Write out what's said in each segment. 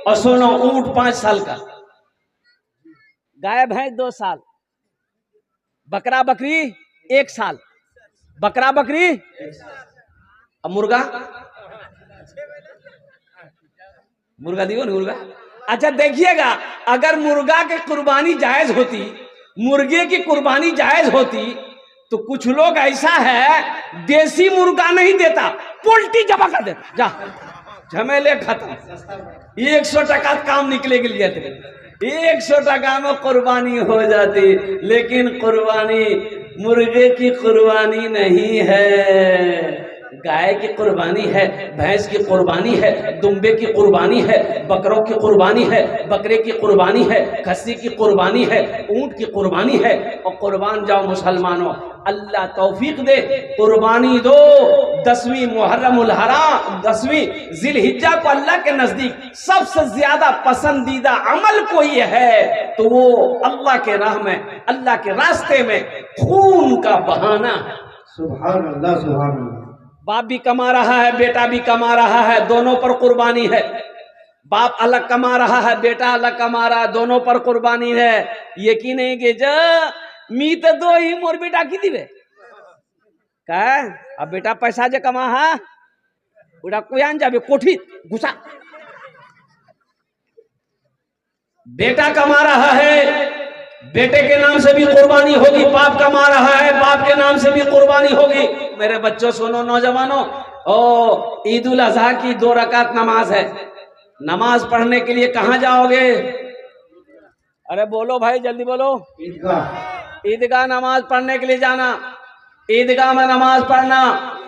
और सुनो ऊंट 5 साल का, गाय भैंस 2 साल, बकरा बकरी 1 साल, बकरा बकरी, अब मुर्गा, मुर्गा दियो ना मुर्गा। अच्छा देखिएगा, अगर मुर्गा की कुर्बानी जायज होती, मुर्गे की कुर्बानी जायज होती, तो कुछ लोग ऐसा है देसी मुर्गा नहीं देता, पोल्ट्री जमा कर देता, जा झमेले खत्म, 100 टका काम निकले के लिए थे, 100 टका में कुर्बानी हो जाती। लेकिन कुर्बानी मुर्गे की कुर्बानी नहीं है, गाय की कुर्बानी है, भैंस की कुर्बानी है, दुम्बे की कुर्बानी है, बकरों की कुर्बानी है, बकरे की कुर्बानी है, खस्सी की कुर्बानी है, ऊंट की कुर्बानी है। और कुर्बान जाओ मुसलमानों, अल्लाह तौफीक दे, कुर्बानी दो। 10वीं मुहर्रमुल हराम, 10वीं जिलहिज्जा को अल्लाह के नजदीक सबसे ज्यादा पसंदीदा अमल कोई है तो वो अल्लाह के राह में, अल्लाह के रास्ते में खून का बहाना है। सुभान अल्लाह, सुभान अल्लाह। बाप भी कमा रहा है, बेटा भी कमा रहा है, दोनों पर कुर्बानी है। बाप अलग कमा रहा है, बेटा अलग कमा रहा है, दोनों पर कुर्बानी है। यकीन नहीं कि जा मी तो दो ही मोर बेटा की दिवे का, अब बेटा पैसा जे कमा है उड़ा कोयान जाबे कोठी घुसा, बेटा कमा रहा है, बेटे के नाम से भी कुर्बानी होगी, बाप कमा रहा है, बाप के नाम से भी कुर्बानी होगी। मेरे बच्चों सुनो, नौजवानों, ओ ईद उल अजहा की 2 रकात नमाज है, नमाज पढ़ने के लिए कहां जाओगे? अरे बोलो भाई, जल्दी बोलो। ईदगाह। ईदगाह नमाज पढ़ने के लिए जाना, ईदगाह में नमाज पढ़ना,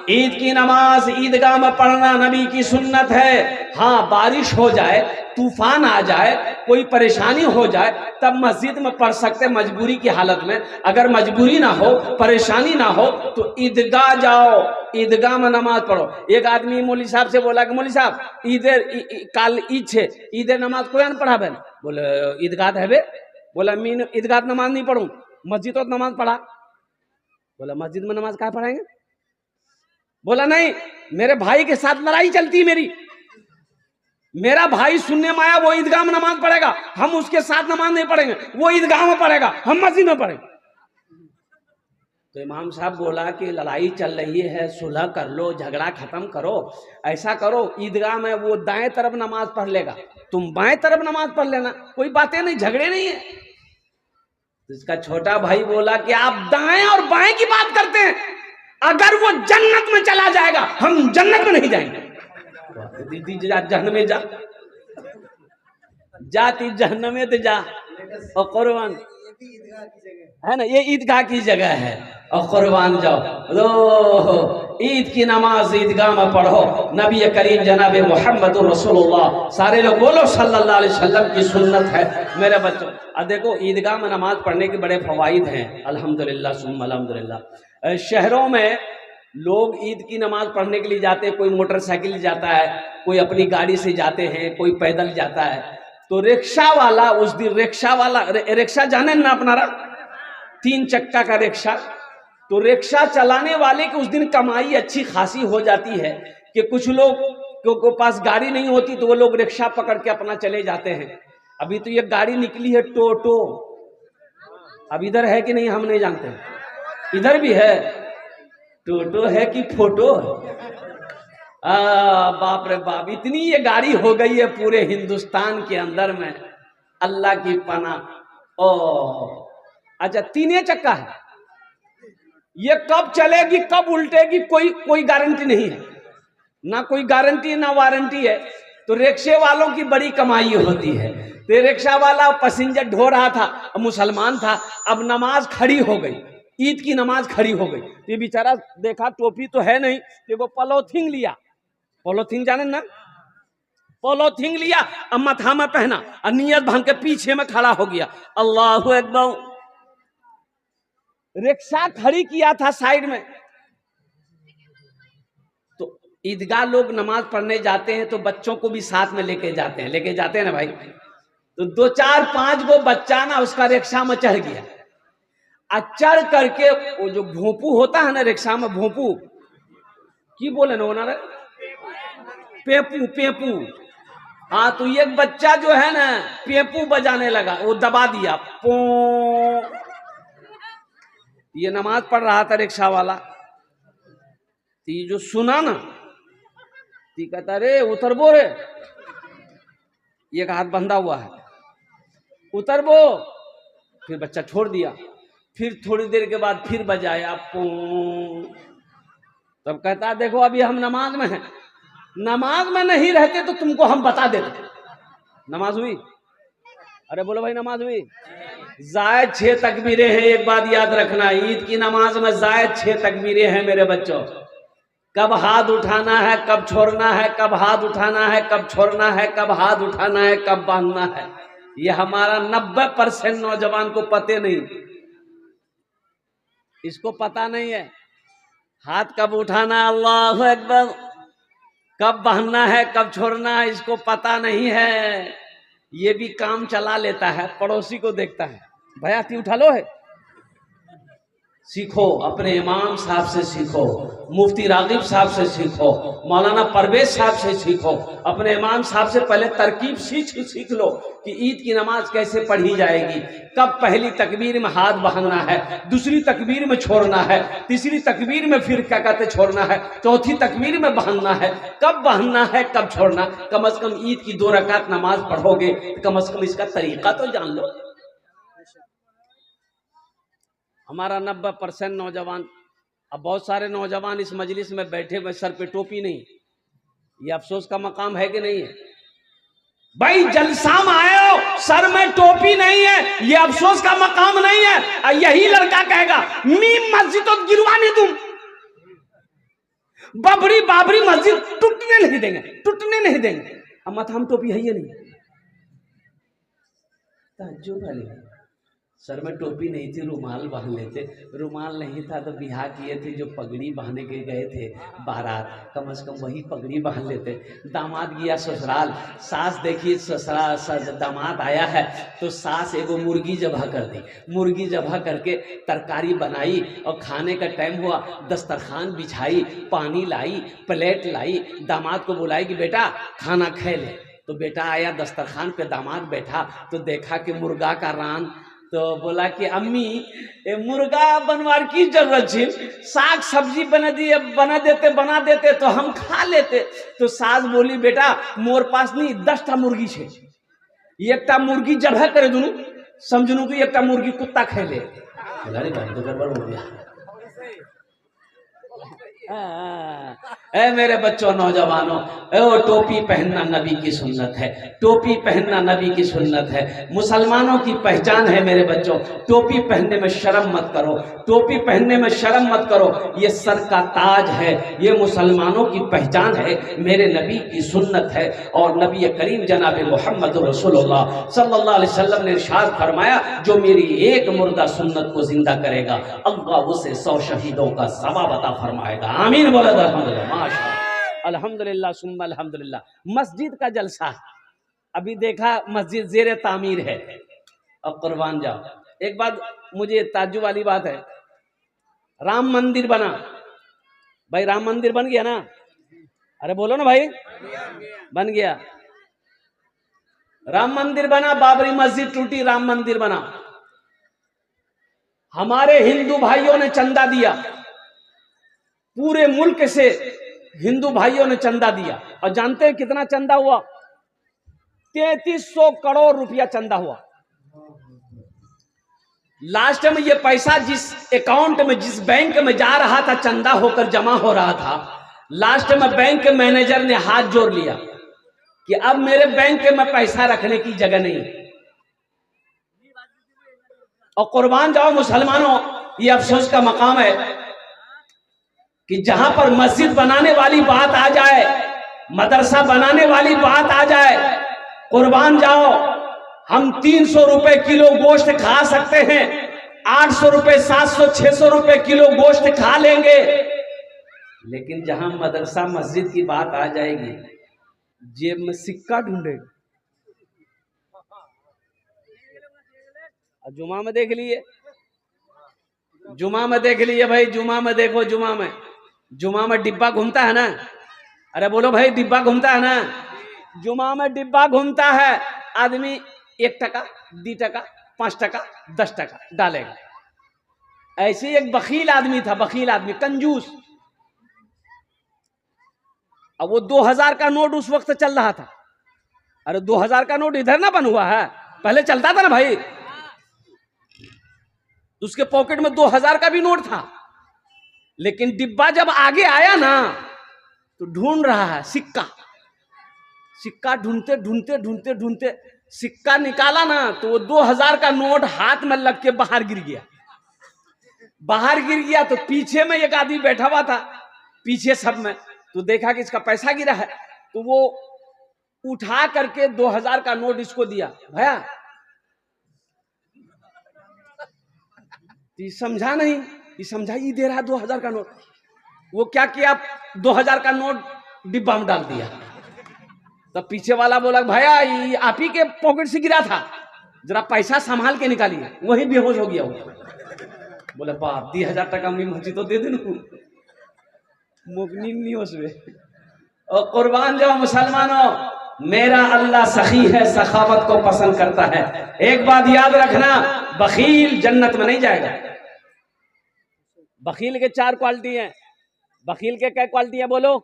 ईद की नमाज ईदगाह में पढ़ना नबी की सुन्नत है। हाँ, बारिश हो जाए, तूफान आ जाए, कोई परेशानी हो जाए, तब मस्जिद में पढ़ सकते मजबूरी की हालत में। अगर मजबूरी ना हो, परेशानी ना हो, तो ईदगाह जाओ, ईदगाह में नमाज पढ़ो। एक आदमी मौलवी साहब से बोला कि मौलवी साहब ईदे काल ईद छे, ईदे नमाज कोई न पढ़ाबे? बोले ईदगाह है बे। बोला मीन ईदगाह नमाज नहीं पढ़ूं, मस्जिद तो नमाज पढ़ा। बोला मस्जिद में नमाज कहाँ पढ़ाएंगे? बोला नहीं, मेरे भाई के साथ लड़ाई चलती है मेरी, मेरा भाई सुनने में आया वो ईदगाह में नमाज पढ़ेगा, हम उसके साथ नमाज नहीं पढ़ेंगे, वो ईदगाह में पढ़ेगा, हम मस्जिद में पढ़ेंगे। तो इमाम साहब बोला कि लड़ाई चल रही है, सुलह कर लो, झगड़ा खत्म करो, ऐसा करो ईदगाह में वो दाएं तरफ नमाज पढ़ लेगा, तुम बाएं तरफ नमाज पढ़ लेना, कोई बातें नहीं, झगड़े नहीं है। तो इसका छोटा भाई बोला कि आप दाएं और बाएं की बात करते हैं, अगर वो जन्नत में चला जाएगा हम जन्नत में नहीं जाएंगे। दीदी जा जहन्नम में जा, जाती जहन्नम में तो जा, और कुर्बान है ना, ये ईदगाह की जगह है, और कुर्बान जाओ। तो ईद की नमाज ईदगाह में पढ़ो, नबी करीम जनाब मोहम्मद रसूलुल्लाह, सारे लोग बोलो सल्लल्लाहु अलैहि वसल्लम की सुन्नत है मेरे बच्चों। अब देखो ईदगाह में नमाज पढ़ने के बड़े फवाइद हैं, अल्हम्दुलिल्लाह सुम्मा अल्हम्दुलिल्लाह। शहरों में लोग ईद की नमाज पढ़ने के लिए जाते हैं, कोई मोटरसाइकिल जाता है, कोई अपनी गाड़ी से जाते हैं, कोई पैदल जाता है। तो रिक्शा वाला उस दिन, रिक्शा वाला, रिक्शा जाने ना अपना 3 चक्का का रिक्शा, तो रिक्शा चलाने वाले की उस दिन कमाई अच्छी खासी हो जाती है कि कुछ लोग को पास गाड़ी नहीं होती तो वो लोग रिक्शा पकड़ के अपना चले जाते हैं। अभी तो ये गाड़ी निकली है टोटो, अब इधर है कि नहीं हम नहीं जानते, इधर भी है टोटो है कि फोटो? बाप रे बाप, इतनी ये गाड़ी हो गई है पूरे हिंदुस्तान के अंदर में, अल्लाह की पनाह। ओ अच्छा, 3 चक्का है, ये कब चलेगी कब उल्टेगी कोई गारंटी नहीं है, ना कोई गारंटी ना वारंटी है। तो रिक्शे वालों की बड़ी कमाई होती है। तो रिक्शा वाला पैसेंजर ढो रहा था, मुसलमान था, अब नमाज खड़ी हो गई, ईद की नमाज खड़ी हो गई। ये बेचारा देखा टोपी तो है नहीं, तो वो पॉलीथीन लिया, पॉलीथीन जाने ना, पॉलीथीन लिया अब माथा में पहना और नियत भांग के पीछे में खड़ा हो गया, अल्लाहु अकबर। रिक्शा खड़ी किया था साइड में। तो ईदगाह लोग नमाज पढ़ने जाते हैं तो बच्चों को भी साथ में लेके जाते हैं ना भाई। तो 2 4 5 गो बच्चा ना उसका रिक्शा में चढ़ गया, चढ़ करके वो जो भोंपू होता है ना रिक्शा में, भोंपू की बोले ना, पेपू पेपू, हाँ तो एक बच्चा जो है ना पेपू बजाने लगा, वो दबा दिया पो। ये नमाज पढ़ रहा था रिक्शा वाला, तो ये जो सुना ना, तो कहता रे उतर बो रे, एक हाथ बंधा हुआ है, उतर बो। फिर बच्चा छोड़ दिया, फिर थोड़ी देर के बाद फिर बजाया पो। तब कहता देखो अभी हम नमाज में हैं, नमाज में नहीं रहते तो तुमको हम बता देते। नमाज हुई? अरे बोलो भाई नमाज हुई? जायद 6 तकबीरें हैं। एक बात याद रखना, ईद की नमाज में जायद 6 तकबीरें हैं मेरे बच्चों। कब हाथ उठाना है, कब छोड़ना है, कब हाथ उठाना है, कब छोड़ना है, कब हाथ उठाना है, कब बांधना है, ये हमारा 90% नौजवान को पते नहीं, इसको पता नहीं है। हाथ कब उठाना है, अल्लाहु अकबर, कब बांधना है, कब छोड़ना है, इसको पता नहीं है। ये भी काम चला लेता है, पड़ोसी को देखता है, भैया ती उठा लो है। सीखो, अपने इमाम साहब से सीखो, मुफ्ती रागिब साहब से सीखो, मौलाना परवेज साहब से सीखो। अपने इमाम साहब से पहले तरकीब सीख लो कि ईद की नमाज कैसे पढ़ी जाएगी, कब पहली तकबीर में हाथ बांधना है, दूसरी तकबीर में छोड़ना है, तीसरी तकबीर में फिर क्या कहते छोड़ना है, चौथी तकबीर में बांधना है, कब बांधना है, कब छोड़ना। कम से कम ईद की 2 रकात नमाज पढ़ोगे, कम से कम इसका तरीका तो जान लो। हमारा 90% नौजवान, अब बहुत सारे नौजवान इस मजलिस में बैठे हुए सर पे टोपी नहीं, ये अफसोस का मकाम है कि नहीं है? भाई जलसा में आए हो, सर में टोपी नहीं है, ये अफसोस का मकाम नहीं है। यही लड़का कहेगा मीम मस्जिद तो गिरवा नहीं, तुम बबरी बाबरी मस्जिद टूटने नहीं देंगे, टूटने नहीं देंगे। अब मत हम टोपी है ये नहीं, ताज्जुब वाली सर में टोपी नहीं थी, रुमाल बांध लेते। रुमाल नहीं था तो बिहार किए थे जो पगड़ी बांधने के गए थे बारात, कम से कम वही पगड़ी बांध लेते। दामाद गया ससुराल, सास देखी ससुराल, दामाद आया है तो सास एगो मुर्गी जबह कर दी, मुर्गी जबह करके तरकारी बनाई और खाने का टाइम हुआ, दस्तरखान बिछाई, पानी लाई, प्लेट लाई, दामाद को बुलाई कि बेटा खाना खा ले। तो बेटा आया, दस्तरखान पे दामाद बैठा तो देखा कि मुर्गा का रान, तो बोला कि अम्मी मुर्गा बनवार की जरूरत थी, साग सब्जी बना देते तो हम खा लेते। तो सास बोली बेटा मोर पास नहीं 10टा मुर्गी छे, एकटा मुर्गी जबह करे दूनु, समझनू कि एकटा मुर्गी कुत्ता खा ले। अरे भाई तो गड़बड़ हो गया। ए मेरे बच्चों नौजवानों, ओ टोपी पहनना नबी की सुन्नत है, टोपी पहनना नबी की सुन्नत है, मुसलमानों की पहचान है मेरे बच्चों। टोपी पहनने में शर्म मत करो, टोपी पहनने में शर्म मत करो, ये सर का ताज है, ये मुसलमानों की पहचान है, मेरे नबी की सुन्नत है। और नबी करीम जनाब मोहम्मद रसूलुल्लाह सल्लल्लाहु अलैहि वसल्लम ने इरशाद फरमाया, जो मेरी एक मुर्दा सुन्नत को जिंदा करेगा अल्लाह उसे 100 शहीदों का सवाब अता फरमाएगा। आमीन बोला अल्हम्दुलिल्लाह सुम्मा अल्हम्दुलिल्लाह। मस्जिद का जलसा अभी देखा, मस्जिद जेर तामीर है और कुर्बान जाओ। एक बात मुझे ताज्जुब वाली बात है, राम मंदिर बना, भाई राम मंदिर बन गया ना, अरे बोलो ना भाई, बन गया। राम मंदिर बना, बाबरी मस्जिद टूटी, राम मंदिर बना। हमारे हिंदू भाइयों ने चंदा दिया, पूरे मुल्क से हिंदू भाइयों ने चंदा दिया, और जानते हैं कितना चंदा हुआ? 3300 करोड़ रुपया चंदा हुआ। लास्ट में ये पैसा जिस अकाउंट में, जिस बैंक में जा रहा था, चंदा होकर जमा हो रहा था, लास्ट में बैंक मैनेजर ने हाथ जोड़ लिया कि अब मेरे बैंक में पैसा रखने की जगह नहीं। और कुर्बान जाओ मुसलमानों, ये अफसोस का मकाम है कि जहां पर मस्जिद बनाने वाली बात आ जाए, मदरसा बनाने वाली बात आ जाए, कुर्बान जाओ, हम 300 रुपए किलो गोश्त खा सकते हैं, 800 रुपए 700 600 रुपए किलो गोश्त खा लेंगे, लेकिन जहां मदरसा मस्जिद की बात आ जाएगी, जेब में सिक्का ढूंढे। जुमा में देख लिए, जुमा में देख लिए भाई, जुमा में देखो, जुमा में डिब्बा घूमता है ना, अरे बोलो भाई डिब्बा घूमता है ना, जुमा में डिब्बा घूमता है, आदमी 1 टका 2 टका 5 टका 10 टका डालेगा। ऐसे एक बखील आदमी था, बखील आदमी, कंजूस। अब वो 2000 का नोट उस वक्त चल रहा था। अरे 2000 का नोट इधर ना बन हुआ है, पहले चलता था ना भाई। उसके पॉकेट में 2000 का भी नोट था, लेकिन डिब्बा जब आगे आया ना तो ढूंढ रहा है सिक्का। सिक्का ढूंढते ढूंढते ढूंढते ढूंढते सिक्का निकाला ना तो वो 2000 का नोट हाथ में लग के बाहर गिर गया। बाहर गिर गया तो पीछे में एक आदमी बैठा हुआ था, पीछे सब में, तो देखा कि इसका पैसा गिरा है, तो वो उठा करके 2000 का नोट इसको दिया। भैया ये समझा नहीं, ये समझा ये दे रहा है 2000 का नोट। वो क्या किया, 2000 का नोट डिब्बा में डाल दिया। तब पीछे वाला बोला भैया ये आप ही के पॉकेट से गिरा था, जरा पैसा संभाल के निकालिए। वही बेहोश हो गया वो। बोले बाप 2000 टका मुझे तो दे देना, मुकनी नहीं उसमें। और कुर्बान जाओ मुसलमानों, मेरा अल्लाह सखी है, सखावत को पसंद करता है। एक बात याद रखना, बखील जन्नत में नहीं जाएगा। बखील के 4 क्वालिटी हैं। बखील के क्या क्वालिटी है बोलो,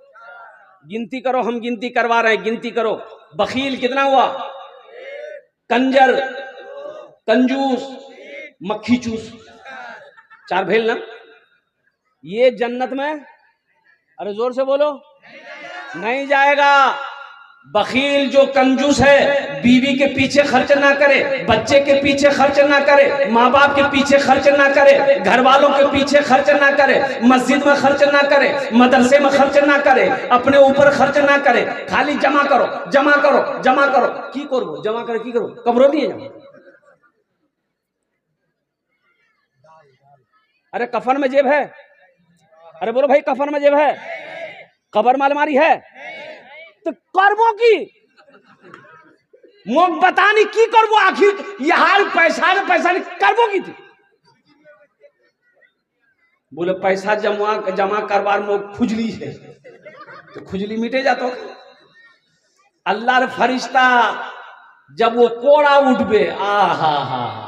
गिनती करो, हम गिनती करवा रहे हैं, गिनती करो। बखील कितना हुआ, कंजर, कंजूस, मक्खी चूस, 4 भेल ना। ये जन्नत में, अरे जोर से बोलो, नहीं जाएगा। बखील जो कंजूस है, बीवी के पीछे खर्च ना करे, बच्चे के पीछे खर्च ना करे, माँ बाप के पीछे खर्च ना करे, घर वालों के पीछे खर्च ना करे, मस्जिद में खर्च ना करे, मदरसे में खर्च ना करे, अपने ऊपर खर्च ना करे, खाली जमा करो जमा करो जमा करो। की करो जमा करे, की करो, कब्रों दिए जमा। अरे कफन में जेब है, अरे बोलो भाई कफन में जेब है, कबर में अलमारी है, तो करबो की मोक बता नहीं की करबो, आखिर यार पैसा ने पैसा नहीं करबो की थी। बोले पैसा जमा करवार मोक खुजली है, तो खुजली मिटे जातो। अल्लाह फरिश्ता जब वो कोड़ा उठबे, आ हा।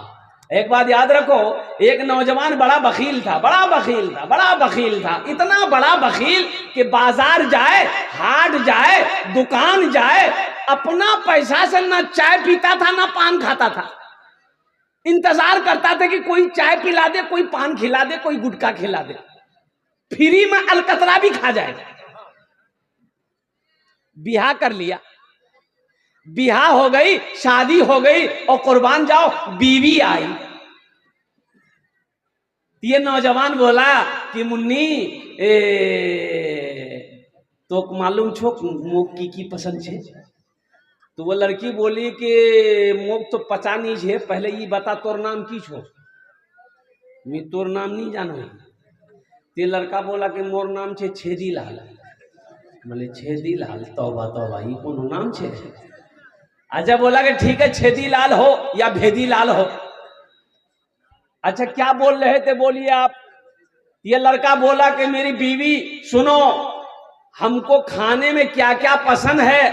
एक बात याद रखो, एक नौजवान बड़ा बखील था, बड़ा बखील था, बड़ा बखील था, इतना बड़ा बखील कि बाजार जाए, हाट जाए, दुकान जाए, अपना पैसा से ना चाय पीता था ना पान खाता था। इंतजार करता था कि कोई चाय पिला दे, कोई पान खिला दे, कोई गुटखा खिला दे, फ्री में अलकतरा भी खा जाए। बियाह कर लिया, बियाह हो गई, शादी हो गई, और कुर्बान जाओ बीवी आई। ये नौजवान बोला कि मुन्नी तो मालूम छो मोक की पसंद छे। तो वो लड़की बोली कि मोक तो पता नहीं छे, पहले ये बता तोर नाम की छो। मैं तोर नाम नहीं जानो। ते लड़का बोला कि मोर नाम छे छेदी लाल। बोले छेदी लाल, तौबा तौबा, ये कौन नाम छे। अच्छा बोला कि ठीक है छेदी लाल हो या भेदी लाल हो। अच्छा क्या बोल रहे थे बोलिए आप। ये लड़का बोला कि मेरी बीवी सुनो, हमको खाने में क्या क्या पसंद है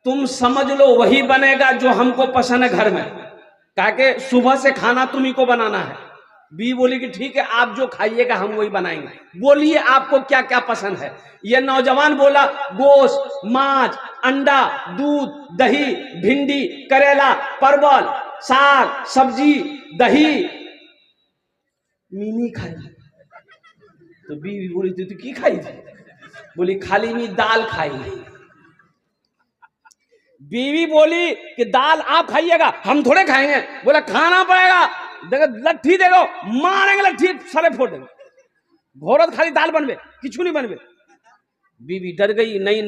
तुम समझ लो, वही बनेगा जो हमको पसंद है घर में, ताकि सुबह से खाना तुम्ही को बनाना है। बीवी बोली कि ठीक है आप जो खाइएगा हम वही बनाएंगे, बोलिए आपको क्या क्या पसंद है। ये नौजवान बोला गोश्त, मांस, अंडा, दूध, दही, भिंडी, करेला, परवल, साग, सब्जी, दही। मीनी खाई। तो बीवी बोली तू की खाई थी। बोली खाली मी दाल खाई। बीवी बोली कि दाल आप खाइएगा, हम थोड़े खाएंगे। बोला खाना पड़ेगा, देखो लट्ठी देखो, मारेंगे लट्ठी सरे फोड़ देंगे, घोरत खाली दाल बनबे, किचू नहीं बनबे। बीवी डर गई, नई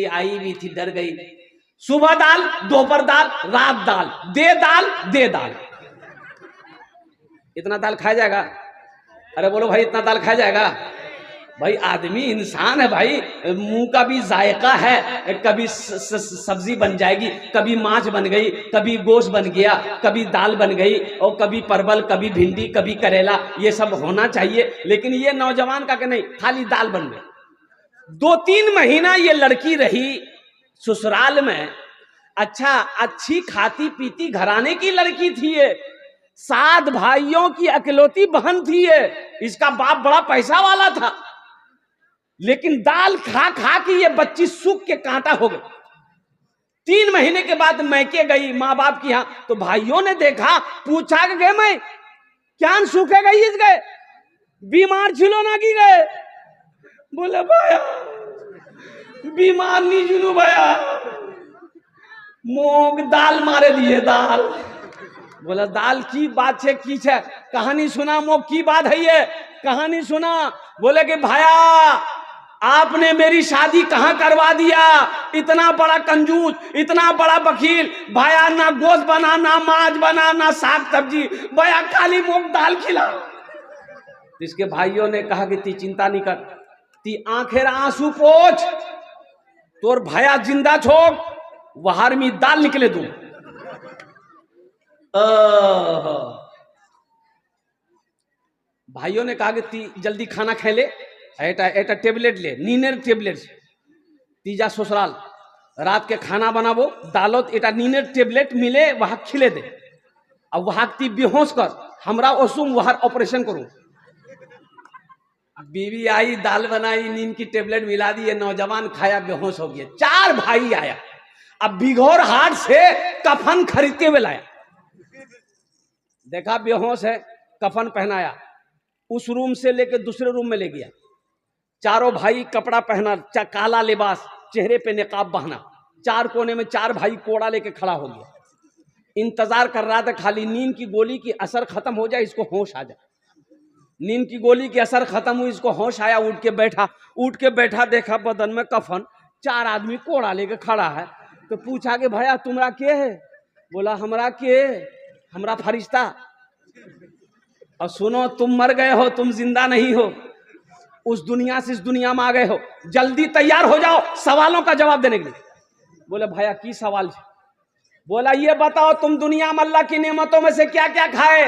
आई भी थी, डर गई। सुबह दाल, दोपहर दाल, रात दाल, दे दाल। इतना दाल खाया जाएगा? अरे बोलो भाई इतना दाल खाया जाएगा? भाई आदमी इंसान है भाई, मुंह का भी जायका है। कभी सब्जी बन जाएगी, कभी मांस बन गई, कभी गोश्त बन गया, कभी दाल बन गई, और कभी परवल, कभी भिंडी, कभी करेला, ये सब होना चाहिए। लेकिन ये नौजवान का कि नहीं, खाली दाल बन गई। 2-3 महीना ये लड़की रही, ससुराल में अच्छा अच्छी खाती पीती घराने की लड़की थी ये, 7 भाइयों की अकेलौती बहन थी ये, इसका बाप बड़ा पैसा वाला था, लेकिन दाल खा खा के ये बच्ची सूख के कांटा हो गई। 3 महीने के बाद मैके गई माँ बाप की यहाँ, तो भाइयों ने देखा, पूछा कि गए मैं क्या सूखे गई इस गए बीमार छिलो ना की गए। बोले भाया बीमार नहीं जुनू भैया, मूंग दाल मारे दिए दाल। बोला दाल की बात है की है, कहानी सुना मोग की बात है ये, कहानी सुना। बोले कि भाया आपने मेरी शादी कहां करवा दिया, इतना बड़ा कंजूस, इतना बड़ा बखील भाया, ना गोश्त बना ना मांस बना ना साग सब्जी, भैया खाली मूंग दाल खिला। इसके भाइयों ने कहा कि ती चिंता नहीं कर, ती आंखेर आंसू पोछ, तोर भया जिंदा छोड़, वहार में दाल निकले दूं। भाइयों ने कहा कि ती जल्दी खाना खा ले, एटा टेबलेट ले, नीनेर टेबलेट, तीजा ससुराल रात के खाना बनाबो, दालोत एटा नीनेर टेबलेट मिले वहां खिले दे, अब वहां ती बेहोश कर, हमरा ओसुम वहां ऑपरेशन करूं। बीवी आई, दाल बनाई, नींद की टेबलेट मिला दी, नौजवान खाया, बेहोश हो गया। 4 भाई आया, अब बिघौर हाट से कफन खरीदते हुए लाया, देखा बेहोश है, कफन पहनाया, उस रूम से लेकर दूसरे रूम में ले गया। चारों भाई कपड़ा पहना, काला लिबास, चेहरे पे निकाब बहना, 4 कोने में 4 भाई कोड़ा लेके खड़ा हो गया, इंतजार कर रहा था खाली नींद की गोली की असर खत्म हो जाए, इसको होश आ जाए। नींद की गोली की असर खत्म हुई, इसको होश आया, उठ के बैठा, देखा बदन में कफन, 4 आदमी कोड़ा लेके खड़ा है। तो पूछा कि भैया तुम्हारा के है? बोला हमरा के, हमरा फरिश्ता। और सुनो तुम मर गए हो, तुम जिंदा नहीं हो, उस दुनिया से इस दुनिया में आ गए हो, जल्दी तैयार हो जाओ सवालों का जवाब देने के लिए। बोले भैया की सवाल है? बोला ये बताओ तुम दुनिया में अल्लाह की नेमतों में से क्या क्या खाए?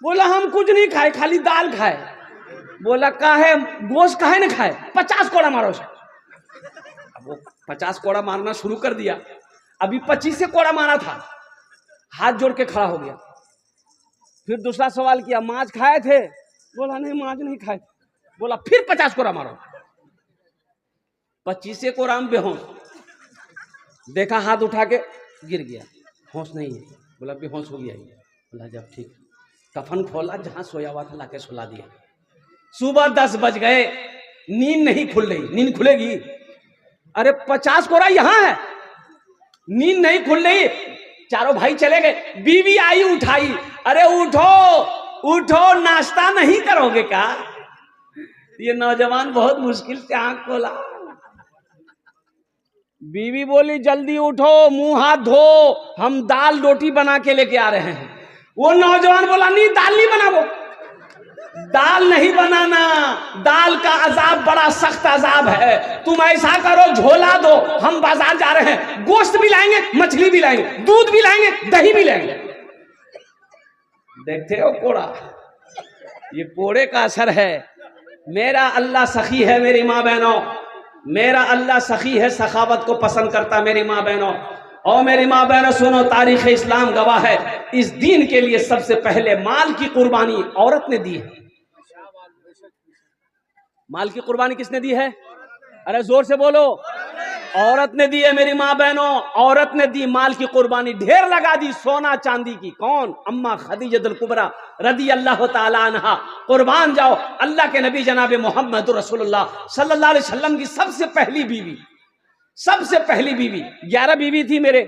बोला हम कुछ नहीं खाए, खाली दाल खाए। बोला काहे गोश्त काहे न खाए? 50 कोड़ा मारो उसे। अब वो 50 कोड़ा मारना शुरू कर दिया, अभी 25 कोड़ा मारा था, हाथ जोड़ के खड़ा हो गया। फिर दूसरा सवाल किया मांस खाए थे? बोला नहीं मांस नहीं खाए। बोला फिर 50 कोड़ा मारो। 25 कोड़ा में बेहोश, देखा हाथ उठा के गिर गया, होश नहीं है। बोला बेहोश हो गया। बोला जब ठीक, कफन खोला, जहां सोया हुआ था लाके सुला दिया। सुबह 10 बज गए, नींद नहीं खुल रही। नींद खुलेगी? अरे 50 कोड़ा यहां है, नींद नहीं खुल रही। चारों भाई चले गए, बीवी आई उठाई, अरे उठो उठो, नाश्ता नहीं करोगे क्या? ये नौजवान बहुत मुश्किल से आंख खोला। बीवी बोली जल्दी उठो, मुंह हाथ धो, हम दाल रोटी बना के लेके आ रहे हैं। वो नौजवान बोला नहीं दाल नहीं बनाओ, दाल नहीं बनाना, दाल का अजाब बड़ा सख्त अजाब है। तुम ऐसा करो झोला दो, हम बाजार जा रहे हैं, गोश्त भी लाएंगे, मछली भी लाएंगे, दूध भी लाएंगे, दही भी लाएंगे। देखते हो कोड़ा, ये कोड़े का असर है। मेरा अल्लाह सखी है मेरी माँ बहनों, मेरा अल्लाह सखी है, सखावत को पसंद करता मेरी माँ बहनों। और मेरी माँ बहनों सुनो, तारीख इस्लाम गवाह है, इस दीन के लिए सबसे पहले माल की कुर्बानी औरत ने दी है। माल की कुर्बानी किसने दी है? अरे जोर से बोलो, औरत ने दी है मेरी माँ बहनों, औरत ने दी माल की कुर्बानी, ढेर लगा दी सोना चांदी की। कौन? अम्मा खदीजतुल कुबरा रदी अल्लाह ताला अन्हा। कुर्बान जाओ अल्लाह के नबी जनाब मोहम्मद रसूलुल्लाह सल्लल्लाहु अलैहि वसल्लम की सबसे पहली बीवी, सबसे पहली बीवी। 11 बीवी थी मेरे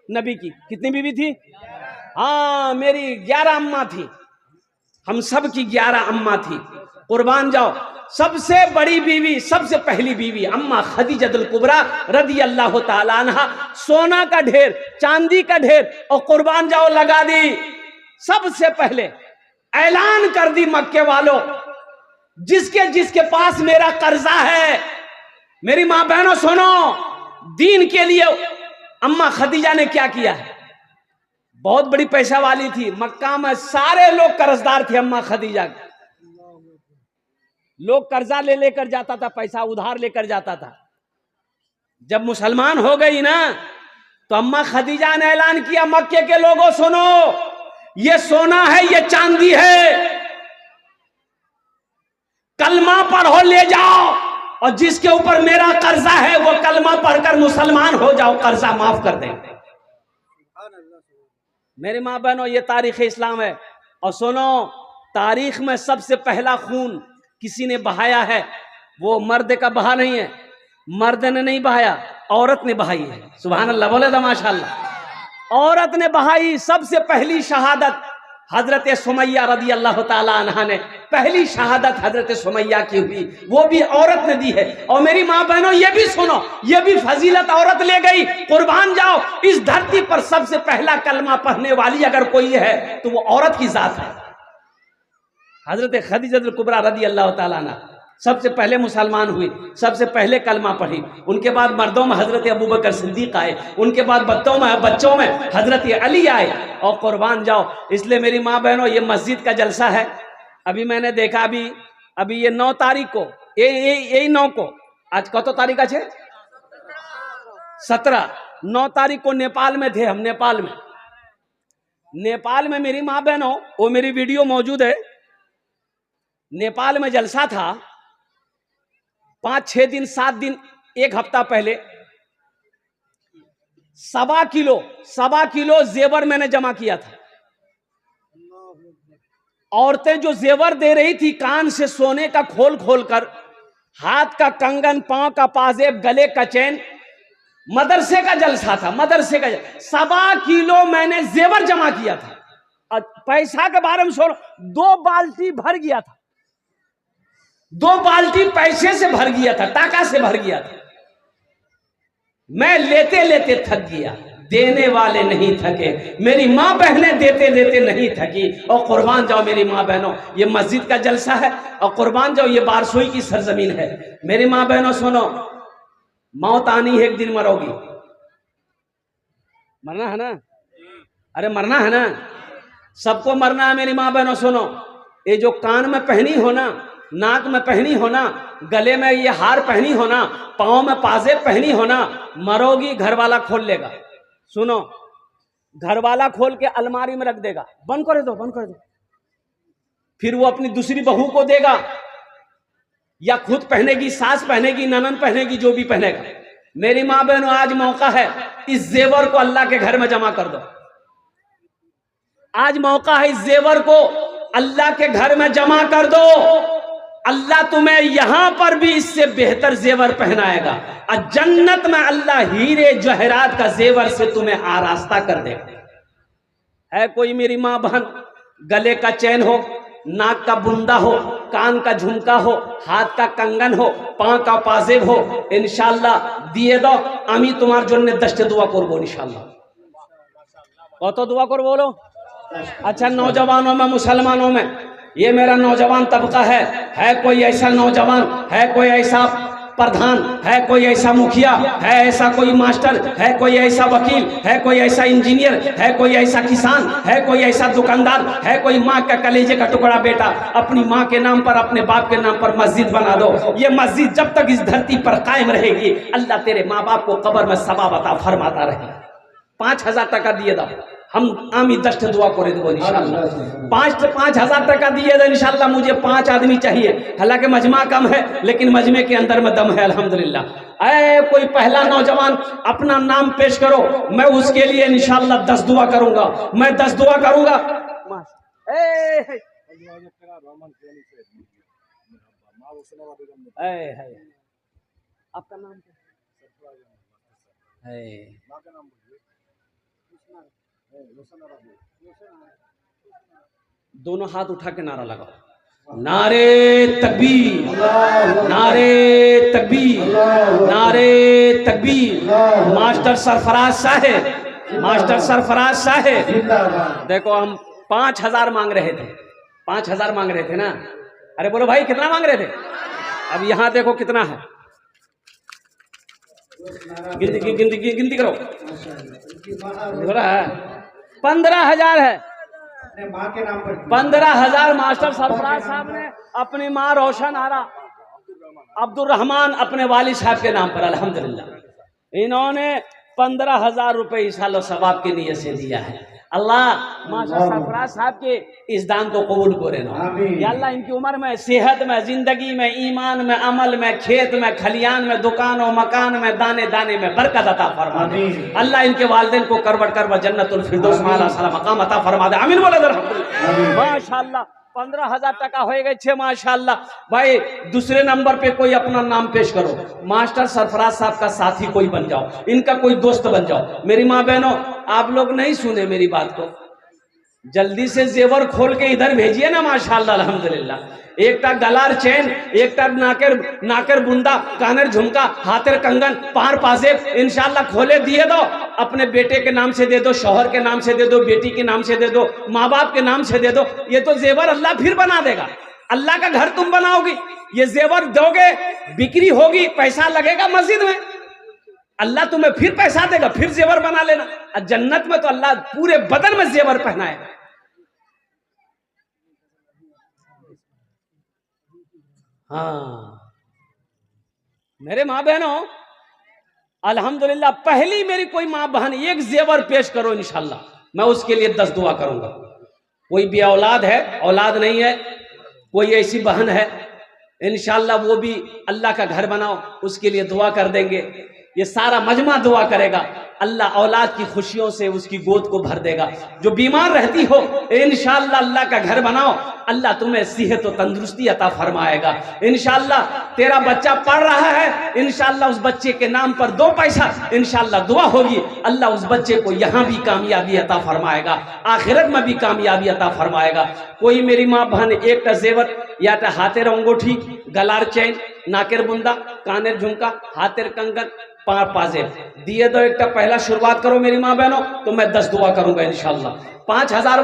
नबी की। कितनी बीवी थी? हाँ मेरी 11 अम्मा थी, हम सब की 11 अम्मा थी। कुर्बान जाओ, सबसे बड़ी बीवी, सबसे पहली बीवी अम्मा खदीजतुल कुबरा रदी अल्लाह ताला अन्हा। सोना का ढेर, चांदी का ढेर, और कुर्बान जाओ लगा दी। सबसे पहले ऐलान कर दी मक्के वालों, जिसके जिसके पास मेरा कर्जा है, मेरी मां बहनों सुनो, दीन के लिए अम्मा खदीजा ने क्या किया है। बहुत बड़ी पैसा वाली थी, मक्का में सारे लोग कर्जदार थे अम्मा खदीजा के। लोग कर्जा ले लेकर जाता था, पैसा उधार लेकर जाता था। जब मुसलमान हो गई ना तो अम्मा खदीजा ने ऐलान किया, मक्के के लोगों सुनो, ये सोना है, ये चांदी है, कलमा पढ़ो ले जाओ, और जिसके ऊपर मेरा कर्जा है वो कलमा पढ़कर मुसलमान हो जाओ, कर्जा माफ कर देंगे। मेरी माँ बहनों, ये तारीख इस्लाम है। और सुनो, तारीख में सबसे पहला खून किसी ने बहाया है, वो मर्द का बहा नहीं है, मर्द ने नहीं बहाया, औरत ने बहाई है। सुभान अल्लाह, बोले तो माशाअल्लाह। औरत ने बहाई। सबसे पहली शहादत हजरत सुमैया रदी अल्लाह ताला अन्हा ने, पहली शहादत हजरत सुमैया की हुई, वो भी औरत ने दी है। और मेरी माँ बहनों, ये भी सुनो, ये भी फजीलत औरत ले गई। कुर्बान जाओ, इस धरती पर सबसे पहला कलमा पढ़ने वाली अगर कोई है तो वो औरत की जात है। हजरत खदीजतुल कुबरा रदी अल्लाह ताला अन्हा सबसे पहले मुसलमान हुई, सबसे पहले कलमा पढ़ी। उनके बाद मर्दों में हजरत अबू बकर सिद्दीक आए, उनके बाद बच्चों में हजरत अली आए। और कुर्बान जाओ, इसलिए मेरी माँ बहनों, ये मस्जिद का जलसा है। अभी मैंने देखा, अभी ये 9 तारीख को, यही 9 को, आज कत तारीख है? 17। 9 तारीख को नेपाल में थे हम। नेपाल में मेरी माँ बहनों, वो मेरी वीडियो मौजूद है। नेपाल में जलसा था, 5-6 दिन 7 दिन 1 हफ्ता पहले 1.25 किलो जेवर मैंने जमा किया था। औरतें जो जेवर दे रही थी, कान से सोने का खोल कर, हाथ का कंगन, पांव का पाजेब, गले का चैन, मदरसे का जलसा था, मदरसे का 1.25 किलो मैंने जेवर जमा किया था। और पैसा के बारे में सुनो, 2 बाल्टी भर गया था, 2 बाल्टी पैसे से भर गया था, टाका से भर गया था। मैं लेते लेते थक गया, देने वाले नहीं थके। मेरी माँ बहनें देते देते नहीं थकी। और कुर्बान जाओ मेरी माँ बहनों, ये मस्जिद का जलसा है। और कुर्बान जाओ, ये बारसोई की सरजमीन है। मेरी माँ बहनों सुनो, मौत आनी है, एक दिन मरोगी। मरना है ना? अरे मरना है ना, सबको मरना है। मेरी माँ बहनों सुनो, ये जो कान में पहनी हो ना, नाक में पहनी हो ना, गले में ये हार पहनी हो ना, पाँव में पाजेब पहनी हो ना, मरोगी घर वाला खोल लेगा। सुनो, घर वाला खोल के अलमारी में रख देगा, बंद कर दो, बंद कर दो। फिर वो अपनी दूसरी बहू को देगा, या खुद पहनेगी, सास पहनेगी, ननद पहनेगी, जो भी पहनेगा। मेरी माँ बहनों, आज मौका है, इस जेवर को अल्लाह के घर में जमा कर दो। आज मौका है, इस जेवर को अल्लाह के घर में जमा कर दो। अल्लाह तुम्हें यहां पर भी इससे बेहतर जेवर पहनाएगा, और जन्नत में अल्लाह हीरे जवाहरात का जेवर से तुम्हें आरास्ता कर देगा। है कोई मेरी माँ बहन, गले का चैन हो, नाक का बुंदा हो, कान का झुमका हो, हाथ का कंगन हो, पांव का पाजेब हो, इंशाल्लाह दिए दो। আমি তোমার জন্য 10টা দোয়া করব इंशाल्लाह। কত দোয়া করব बोलो? अच्छा, नौजवानों में, मुसलमानों में, ये मेरा नौजवान तबका है कोई ऐसा नौजवान, है कोई ऐसा प्रधान, है कोई ऐसा मुखिया, है ऐसा कोई मास्टर, है कोई ऐसा वकील, है कोई ऐसा इंजीनियर, है कोई ऐसा किसान, है कोई ऐसा दुकानदार, है कोई माँ का कलेजे का टुकड़ा बेटा, अपनी माँ के नाम पर, अपने बाप के नाम पर मस्जिद बना दो। ये मस्जिद जब तक इस धरती पर कायम रहेगी, अल्लाह तेरे माँ बाप को कब्र में सवाब अता फरमाता रहेगा। 5000 টাকা দিয়ে দাও, আমি 10টা दुआ করে देबो इंशाल्लाह। 5,000 টাকা दिए दो इंशाल्लाह। मुझे 5 आदमी चाहिए, हालांकि मजमा कम है, लेकिन मजमे के अंदर में दम है अल्हम्दुलिल्लाह। कोई पहला नौजवान अपना नाम पेश करो, मैं उसके लिए इंशाल्लाह 10 दुआ करूंगा, मैं 10 दुआ करूंगा। आपका नाम है? दोनों हाथ उठा के नारा लगाओ, नारे तकबीर, नारे तकबीर, नारे तकबीर। मास्टर सरफराज साहब, मास्टर सरफराज साहब, देखो हम 5000 मांग रहे थे, 5000 मांग रहे थे ना। अरे बोलो भाई, कितना मांग रहे थे? अब यहाँ देखो कितना है, गिनती करो। 15,000 है। 15,000 मास्टर सरफराज साहब ने अपनी माँ रोशन आरा अब्दुल रहमान अपने वालिद साहब के नाम पर, अल्हम्दुलिल्लाह। इन्होंने 15,000 रुपए इस साल सवाब के लिए से दिया है। अल्लाह माशा सरफराज साहब के इस दान को कबूल करे ना। या अल्लाह इनकी उम्र में, सेहत में, जिंदगी में, ईमान में, अमल में, खेत में, खलियान में, दुकान और मकान में, दाने दाने में बरकत अता फरमा दे। अल्लाह इनके वालिदैन को करवट करवट जन्नतुल फिरदौस माला साला मकाम अता फरमा दे। आमीन बोले माशाअल्लाह। 15,000 टका हो गए 6 माशाअल्लाह। भाई दूसरे नंबर पे कोई अपना नाम पेश करो। मास्टर सरफराज साहब का साथी कोई बन जाओ, इनका कोई दोस्त बन जाओ। मेरी माँ बहनों, आप लोग नहीं सुने मेरी बात को, जल्दी से जेवर खोल के इधर भेजिए ना माशाअल्लाह अल्हम्दुलिल्लाह। एकटा गलार चैन, एकटा नाकेर बुंदा, कानेर झुमका, हाथेर कंगन, पार पाजेब इंशाअल्लाह खोले दिए दो। अपने बेटे के नाम से दे दो, शौहर के नाम से दे दो, बेटी के नाम से दे दो, माँ बाप के नाम से दे दो। ये तो जेवर अल्लाह फिर बना देगा। अल्लाह का घर तुम बनाओगी, ये जेवर दोगे, बिक्री होगी, पैसा लगेगा मस्जिद में, अल्लाह तुम्हें फिर पैसा देगा, फिर जेवर बना लेना। जन्नत में तो अल्लाह पूरे बदन में जेवर पहनाएगा। हाँ मेरे माँ बहनों, अल्हम्दुलिल्लाह पहली मेरी कोई माँ बहन एक जेवर पेश करो इंशाल्लाह, मैं उसके लिए 10 दुआ करूंगा। कोई भी औलाद है, औलाद नहीं है, कोई ऐसी बहन है इंशाल्लाह वो भी अल्लाह का घर बनाओ, उसके लिए दुआ कर देंगे। ये सारा मजमा दुआ करेगा, अल्लाह औलाद की खुशियों से उसकी गोद को भर देगा। जो बीमार रहती हो इंशाअल्लाह अल्लाह का घर बनाओ, अल्लाह तुम्हें सेहत और तंदुरुस्ती अता फरमाएगा। इंशाअल्लाह तेरा बच्चा पढ़ रहा है, इंशाअल्लाह उस बच्चे के नाम पर 2 पैसा इंशाअल्लाह दुआ होगी, अल्लाह उस बच्चे को यहाँ भी कामयाबी अता फरमाएगा, आखिरत में भी कामयाबी अता फरमाएगा। कोई मेरी माँ बहन एक जेवर या तो हाथेर अंगूठी, गलार चैन, नाकेर बुंदा, कानेर झुमका, हाथेर कंगन, पार पाजेब दिए दो। एक पहला शुरुआत करो मेरी माँ बहनों, तो मैं 10 दुआ करूंगा इंशाल्लाह। 5,000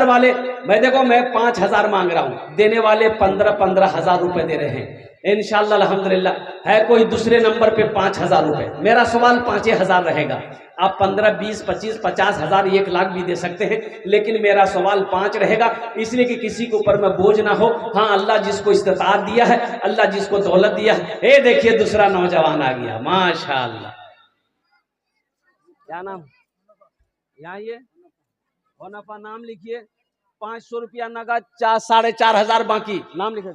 वाले मैं देखो, मैं 5,000 मांग रहा हूँ, देने वाले 15,000 रुपए दे रहे हैं इंशाल्लाह अल्हम्दुलिल्लाह। है कोई दूसरे नंबर पे 5,000 रुपए, मेरा सवाल 5,000 रहेगा। आप 15, 20, 25, 50,000, 1 लाख भी दे सकते हैं, लेकिन मेरा सवाल 5 रहेगा, इसलिए कि किसी के ऊपर में बोझ ना हो। हाँ अल्लाह जिसको इस्तिताअत दिया है, अल्लाह जिसको दौलत दिया है। ये देखिए दूसरा नौजवान आ गया माशाअल्लाह। क्या नाम? यहाँ ये होनाफा नाम लिखिए। 500 रुपया नगद, 4,500 बाकी। नाम लिखे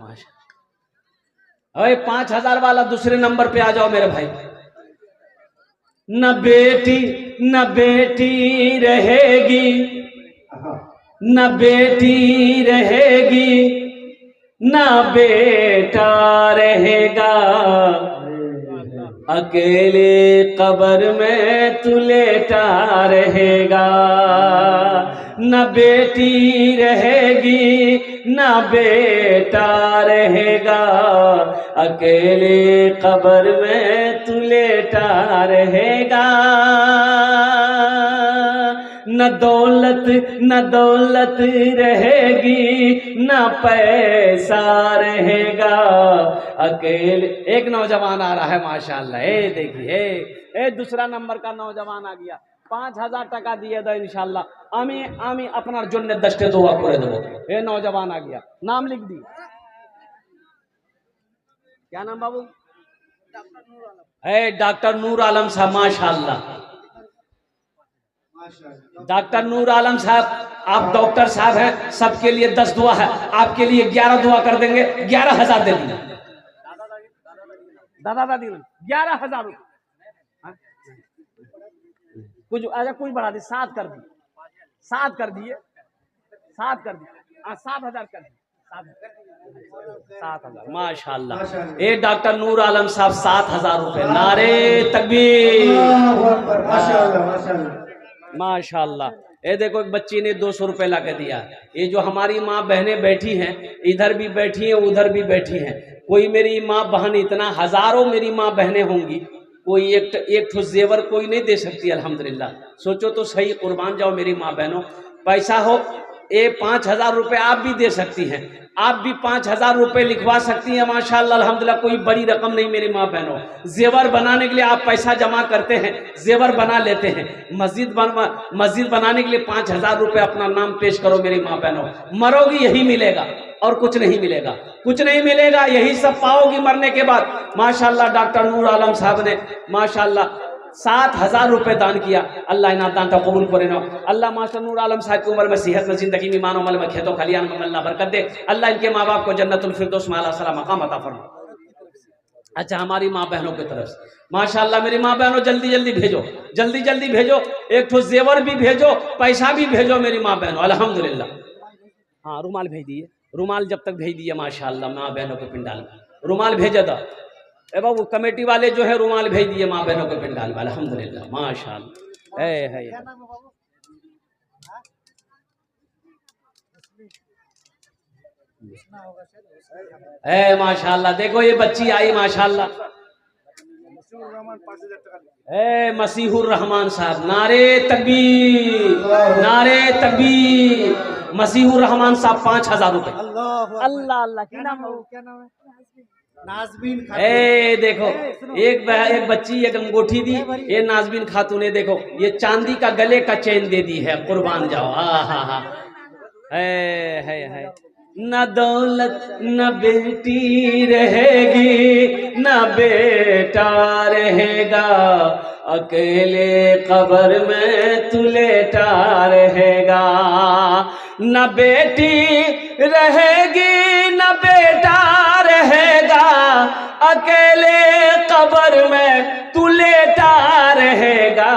माशा। अरे 5,000 वाला दूसरे नंबर पे आ जाओ मेरे भाई। न बेटी रहेगी, न बेटी रहेगी, न बेटा रहेगा, अकेले कब्र में तू लेटा रहेगा। न बेटी रहेगी, न बेटा रहेगा, अकेले कब्र में तू लेटा रहेगा। न दौलत रहेगी, न पैसा रहेगा, अकेले। एक नौजवान आ रहा है माशाअल्लाह, देखिए दूसरा नंबर का नौजवान आ गया। 5,000 टका दिए दो इंशाअल्लाह। आमी अपना जन्नत 10 दुआ करे देबो। ये नौजवान आ गया, नाम लिख दी। क्या नाम बाबू? डॉक्टर नूर आलम साहब माशाअल्लाह। डॉक्टर नूर आलम साहब, आप डॉक्टर साहब हैं, सबके लिए 10 दुआ है, आपके लिए 11 दुआ कर देंगे। 11,000 दे दिए दादा दादी, 11,000 रुपये कुछ। अच्छा कुछ बढ़ा दी, 7 कर दिए, 7 कर दिए, 7 कर दिए, 7,000 कर दिए, 7,000 माशाअल्लाह। ये डॉक्टर नूर आलम साहब 7,000 रुपये। नारे तकबीर माशाअल्लाह। ये देखो एक बच्ची ने 200 रुपये ला के दिया। ये जो हमारी माँ बहनें बैठी हैं, इधर भी बैठी हैं, उधर भी बैठी हैं। कोई मेरी माँ बहन, इतना हजारों मेरी माँ बहनें होंगी, कोई एक ठो जेवर कोई नहीं दे सकती अल्हम्दुलिल्लाह। सोचो तो सही, कुर्बान जाओ मेरी माँ बहनों। पैसा हो, 5,000 रुपये आप भी दे सकती हैं, आप भी 5,000 रुपए लिखवा सकती हैं माशाल्लाह अल्हम्दुलिल्लाह। कोई बड़ी रकम नहीं मेरी माँ बहनों। जेवर बनाने के लिए आप पैसा जमा करते हैं, जेवर बना लेते हैं। मस्जिद बनाने के लिए 5,000 रुपए अपना नाम पेश करो मेरी माँ बहनों। मरोगी यही मिलेगा और कुछ नहीं मिलेगा, कुछ नहीं मिलेगा, यही सब पाओगी मरने के बाद। माशाल्लाह डॉक्टर नूर आलम साहब ने माशाल्लाह 7,000 रुपए दान किया। अल्लाह इना दान का कबूल करे ना। अल्लाह मास्टर नूर आलम साहब की उम्र में, सेहत में, जिंदगी में, मानो मल में, खेतों खलियान में अल्लाह बरकत दे। अल्लाह इनके माँ बाप को जन्नतुल फिरदौस में आला सलाम मकाम अता फरमा। अच्छा, हमारी माँ बहनों की तरफ से माशाल्लाह मेरी माँ बहनों जल्दी जल्दी भेजो, जल्दी जल्दी भेजो। एक ठो जेवर भी भेजो, पैसा भी भेजो मेरी माँ बहनों अल्हम्दुलिल्लाह। हाँ, रुमाल भेज दिए, रुमाल जब तक भेज दिए माशाल्लाह माँ बहनों के पिंडाल में रुमाल भेजा था। ए बाबू कमेटी वाले जो है रुमाल भेज दिए माँ बहनों के पिंडाल में अल्हम्दुलिल्लाह माशाल्लाह। है माशाल्लाह। देखो ये बच्ची आई माशाल्लाह, मसीहुर रहमान साहब। नारे तकबीर, नारे तकबीर। मसीहुर रहमान साहब 5,000 रुपए। अल्लाह अल्लाह, क्या नाम है? नाजबीन खातून। ए देखो, एक बच्ची एक अंगूठी दी, ये नाजबीन खातून ने देखो ये चांदी का गले का चेन दे दी है, कुर्बान जाओ। हा है। न दौलत न बेटी रहेगी, न बेटा रहेगा, अकेले कब्र में तू लेटा रहेगा। न बेटी रहेगी न बेटा रहेगा, अकेले कब्र में तू लेटा रहेगा।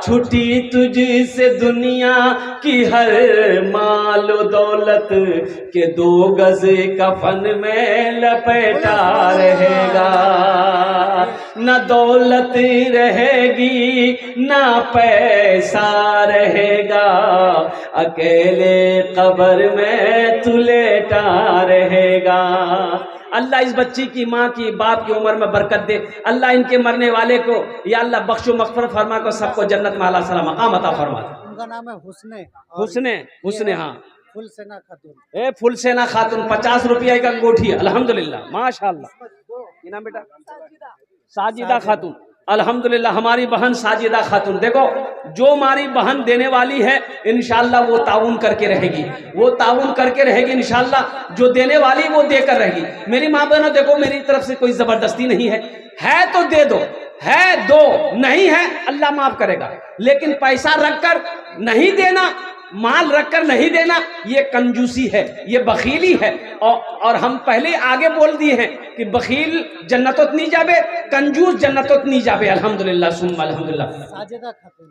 छुट्टी तुझसे दुनिया की हर माल दौलत के 2 गज कफन में लपेटा रहेगा। न दौलत रहेगी न पैसा रहेगा, अकेले कब्र में तू लेटा रहेगा। अल्लाह इस बच्ची की माँ की बाप की उम्र में बरकत दे। अल्लाह इनके मरने वाले को या अल्लाह बख्शो मग़फ़िरत फरमा को, सबको जन्नत में आला सलाम मकाम अता फरमा। उनका नाम है हुस्ने। हुस्ने हाँ, फुलसेना खातून। फुलसेना खातून। 50 रुपया का अंगूठी है अल्हम्दुलिल्लाह माशाल्लाह। क्या नाम बेटा? साजिदा खातून। अल्हम्दुलिल्लाह हमारी बहन साजिदा खातून। देखो जो हमारी बहन देने वाली है इंशाअल्लाह वो ताउन करके रहेगी, वो ताउन करके रहेगी इंशाअल्लाह। जो देने वाली वो देकर रहेगी। मेरी माँ बहनों देखो, मेरी तरफ से कोई जबरदस्ती नहीं है तो दे दो, है दो, नहीं है अल्लाह माफ करेगा। लेकिन पैसा रखकर नहीं देना, माल रखकर नहीं देना, ये कंजूसी है, ये बखीली है। और हम पहले आगे बोल दिए हैं कि बखील जन्नतों नहीं जाबे, कंजूस जन्नतों नहीं जाबे। अल्हम्दुलिल्लाह सुम्मा अल्हम्दुलिल्लाह। साजिदा खातून।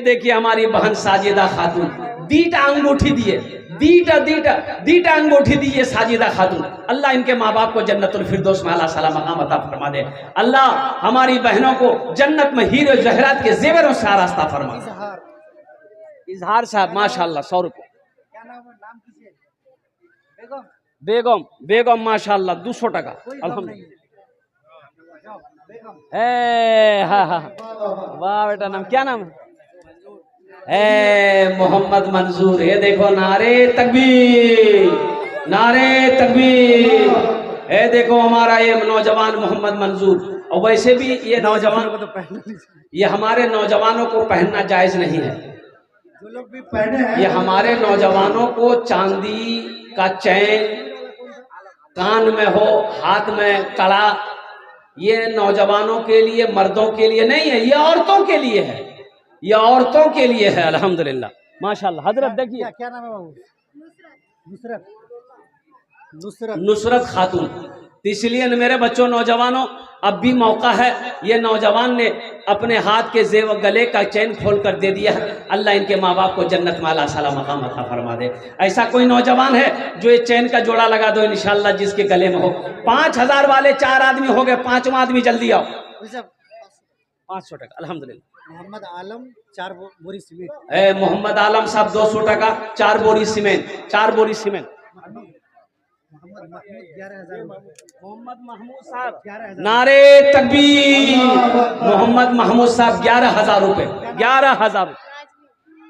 देखिए हमारी बहन साजिदा खातून 2टा अंगूठी दिए, 2टा अंगूठी दिए साजिदा खातून। अल्लाह इनके माँ बाप को जन्नतुल फिरदौस में आला सलाम मकाम अता फरमा दे। अल्लाह हमारी बहनों को जन्नत में हीरे जहरात के जेवरों से आरास्ता फरमा। इजहार साहब माशाल्लाह 100 रुपये। क्या नाम है? नाम कीजिए। बेगम माशाल्लाह 200 टका अल्हम्दुलिल्लाह। हाँ वाह बेटा, नाम क्या नाम है? मोहम्मद मंजूर। ये देखो नारे तकबीर, नारे तकबीर। ये देखो हमारा ये नौजवान मोहम्मद मंजूर। और वैसे भी ये नौजवान को तो पहनना, ये हमारे नौजवानों को पहनना जायज नहीं है। जो लोग भी पहने हैं, ये हमारे नौजवानों को चांदी का चैन, कान में हो, हाथ में कड़ा, ये नौजवानों के लिए, मर्दों के लिए नहीं है, ये औरतों के लिए है, ये औरतों के लिए है अल्हम्दुलिल्लाह माशाल्लाह। हजरत देखिए क्या नाम है बाबू? नुसरत खातून। इसलिए मेरे बच्चों नौजवानों अब भी मौका है। ये नौजवान ने अपने हाथ के जेवर गले का चैन खोल कर दे दिया है। अल्लाह इनके माँ बाप को जन्नत में आला सलाम मकाम अता फरमा दे। ऐसा कोई नौजवान है जो ये चैन का जोड़ा लगा दो इंशाअल्लाह, जिसके गले में हो। 5,000 वाले 4 आदमी हो गए, 5वां आदमी जल्दी आओ। 500 टका अल्हम्दुलिल्लाह। मोहम्मद आलम 4 बोरी सीमेंट। मोहम्मद आलम साहब 200 टका 4 बोरी सीमेंट, 4 बोरी सीमेंट। मोहम्मद महमूद साहब 11,000। नारे तकबीर। मोहम्मद महमूद साहब 11,000 रुपए, 11,000।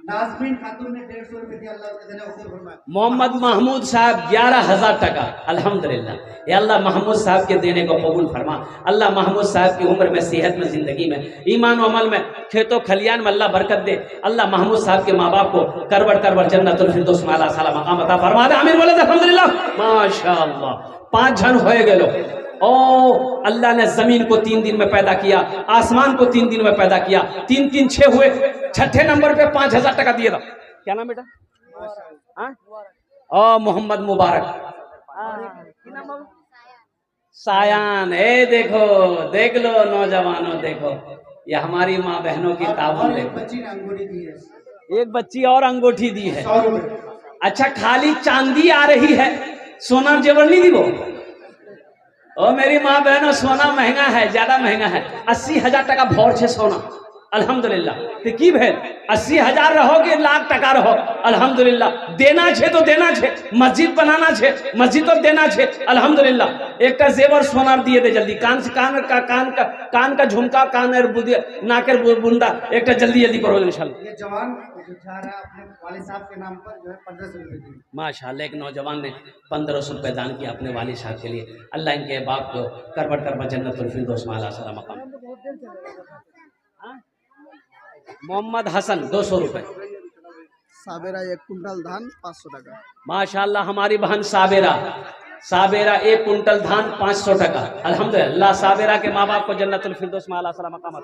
नाजमीन खातून ने 150 रुपए दिया, अल्लाह उसके जने गफूर फरमाए। मोहम्मद महमूद साहब 11,000 टका, अल्हम्दुलिल्लाह। या अल्लाह महमूद साहब के देने को कबूल फरमा। अल्लाह महमूद साहब की उम्र में, सेहत में, जिंदगी में, ईमान और अमल में, खेतों खलियान में अल्लाह बरकत दे। अल्लाह महमूद साहब के माँ बाप को करबड़ करबड़ जन्नतुल फिरदौस में आला साला मकाम अता फरमा दे। आमीन बोले अल्हम्दुलिल्लाह। माशाअल्लाह 5 जन होए गेलो। ओ अल्लाह ने जमीन को 3 दिन में पैदा किया, आसमान को 3 दिन में पैदा किया, 3 3 6 हुए। छठे नंबर पे 5,000 टका दिए था। क्या नाम बेटा? हाँ? ओ मोहम्मद मुबारक सायान। ए देखो, देख लो नौजवानों, देखो ये हमारी माँ बहनों की ताबून देखो। बच्ची ने अंगूठी दी है, एक बच्ची और अंगूठी दी है। 100 रुपए। अच्छा खाली चांदी आ रही है, सोना जेवर नहीं दी वो। ओ मेरी माँ बहनों, सोना महंगा है, ज्यादा महंगा है। 80,000 टका भौर छे सोना, अल्हम्दुलिल्लाह। तो की भेल 80,000 रहो कि लाख टका रहो, अल्हम्दुलिल्लाह। देना छे तो देना छे, मस्जिद बनाना छे, मस्जिद तो देना छे, अल्हम्दुलिल्लाह। एक का जेवर सोनार दिए दे जल्दी, कान का झुमका, नाकेर बुंदा एक जल्दी जल्दी करो इंशाल्लाह। ये जवान जो जा रहा है अपने वाले साहब के नाम पर जो है 1500 रुपए दिए। माशाल्लाह एक नौजवान ने 1500 रुपए दान किया अपने वालिद साहब के लिए। अल्लाह इनके बाप को करबट करबट जन्नतुल फिरदौस में आला साला मकाम। मोहम्मद हसन 200 रुपए। साबेरा 1 कुंटल धान 500 टका। माशाल्लाह हमारी बहन साबेरा 1 कुंटल धान 500 टका, अल्हम्दुलिल्लाह। साबेरा के माँ बाप को जन्नतुल फिरदौस में आला साला मकाम।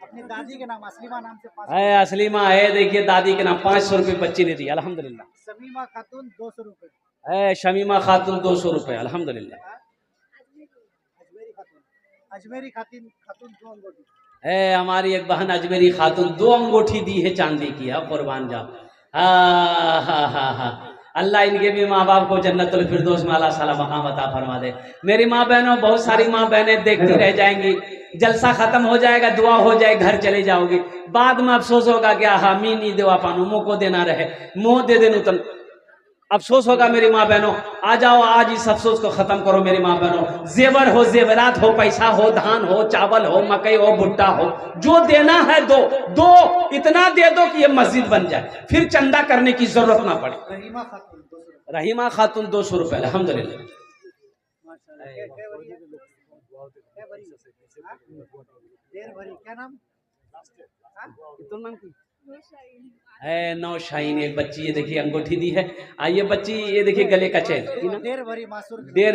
अपनी दादी के नाम असलीमा नाम से 500। है असलीमा है, देखिए दादी के नाम 500 रुपए बच्ची ने दी, अल्हम्दुलिल्लाह। शमीमा खातून 200 रुपए। है शमीमा खातून 200 रुपए, अल्हम्दुलिल्लाह। अजमेरी खातून 2 अंगूठी। है हमारी एक बहन अजमेरी खातून 2 अंगूठी दी है चांदी की। अब कुर्बान जाओ। हा। अल्लाह इनके भी माँ बाप को जन्नतुल फिरदौस में आला साला मकाम अता फरमा दे। मेरी माँ बहनों, बहुत सारी माँ बहनें देखती रह जाएंगी, जलसा खत्म हो जाएगा, दुआ हो जाए, घर चले जाओगी, बाद में अफसोस होगा कि हाँ मी नहीं देवा पानू, मुँह को देना रहे, मुँह दे देनु तन अफसोस होगा। मेरी माँ बहनों आ जाओ, आज इस अफसोस को खत्म करो। मेरी माँ बहनों, जेवर हो, जेवरात हो, पैसा हो, धान हो, चावल हो, मकई हो, भुट्टा हो, जो देना है दो, इतना दे दो कि ये मस्जिद बन जाए, फिर चंदा करने की जरूरत ना पड़े। रहीमा खातून 200 रुपए, अल्हम्दुलिल्लाह। क्या नाम है? नौशाहीन एक बच्ची, ये देखिए अंगूठी दी है। ये बच्ची, ये देखिए गले का चेन, देर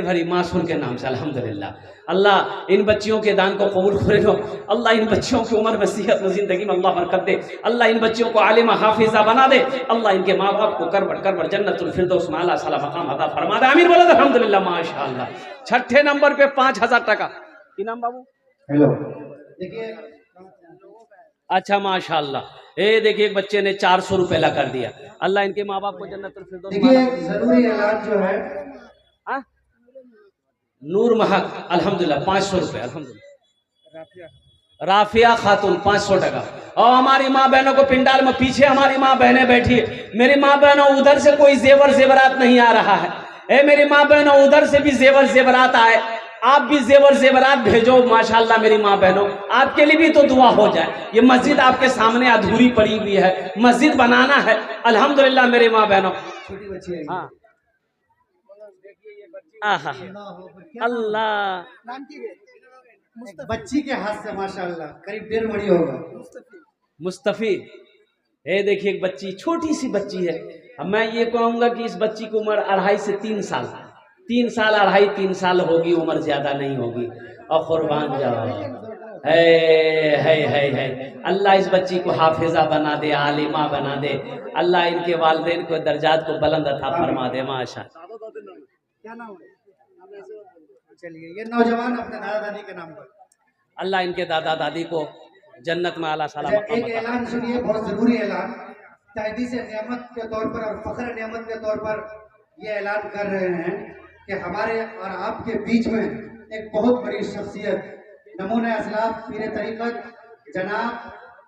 भरी मासूर के नाम से, अल्हम्दुलिल्लाह। अल्लाह इन बच्चियों के दान को कबूल करे लो। अल्लाह इन बच्चियों की उम्र में, सेहत में, जिंदगी में अल्लाह बरकत दे। अल्लाह इन बच्चियों को आलिमा हाफिजा बना दे। अल्लाह इनके माँ बाप को करबट जन्नतुल फिरदौस में आला साला मकाम अता फरमा दे। आमीन बोलो अल्हम्दुलिल्लाह। माशाअल्लाह। छठे नंबर पे 5,000 टका। की नाम बाबू? हेलो। देखिए, अच्छा माशाअल्लाह। ये देखिए एक बच्चे ने 400 रुपए ला कर दिया। अल्लाह इनके माँ बाप को जन्नतुल फिरदौस। देखिए जरूरी ऐलान जो है, नूर महक अल्हम्दुलिल्लाह 500 रुपए, अल्हम्दुलिल्लाह। राफिया खातून 500 टका। और हमारी माँ बहनों को पिंडाल में पीछे हमारी माँ बहनें बैठी है। मेरी माँ बहनों, उधर से कोई जेवरात नहीं आ रहा है। ए मेरी माँ बहनों, उधर से भी जेवरात आए, आप भी जेवरात भेजो। माशाल्लाह मेरी माँ बहनों, आपके लिए भी तो दुआ हो जाए। ये मस्जिद आपके सामने अधूरी पड़ी हुई है, मस्जिद बनाना है, अल्हम्दुलिल्लाह। मेरी माँ बहनों, छोटी बच्ची है। हाँ अल्लाह, बच्ची के हाथ से माशाल्लाह करीब 1.5 मड़ी होगा। मुस्तफी। ये देखिए एक बच्ची, छोटी सी बच्ची है। अब मैं ये कहूँगा कि इस बच्ची की उम्र 2.5 से 3 साल, 3 साल होगी, उम्र ज्यादा नहीं होगी। और कुर्बान जाओ। है अल्लाह इस बच्ची को हाफिजा बना दे, आलिमा बना दे। अल्लाह इनके वालिदैन को दर्जात को बुलंद अता फरमा दे। माशा। क्या नाम है? चलिए, ये नौजवान अपने दादा दादी के नाम पर, अल्लाह इनके दादा दादी को जन्नत में आला साला मकाम एक अता। ऐलान सुनिए, बहुत जरूरी ऐलान। तहदीस नेमत के तौर पर और फख्र नेमत के तौर पर ये ऐलान कर रहे हैं कि हमारे और आपके बीच में एक बहुत बड़ी शख्सियत, नमूने असलाफ पीर तरीक़त जनाब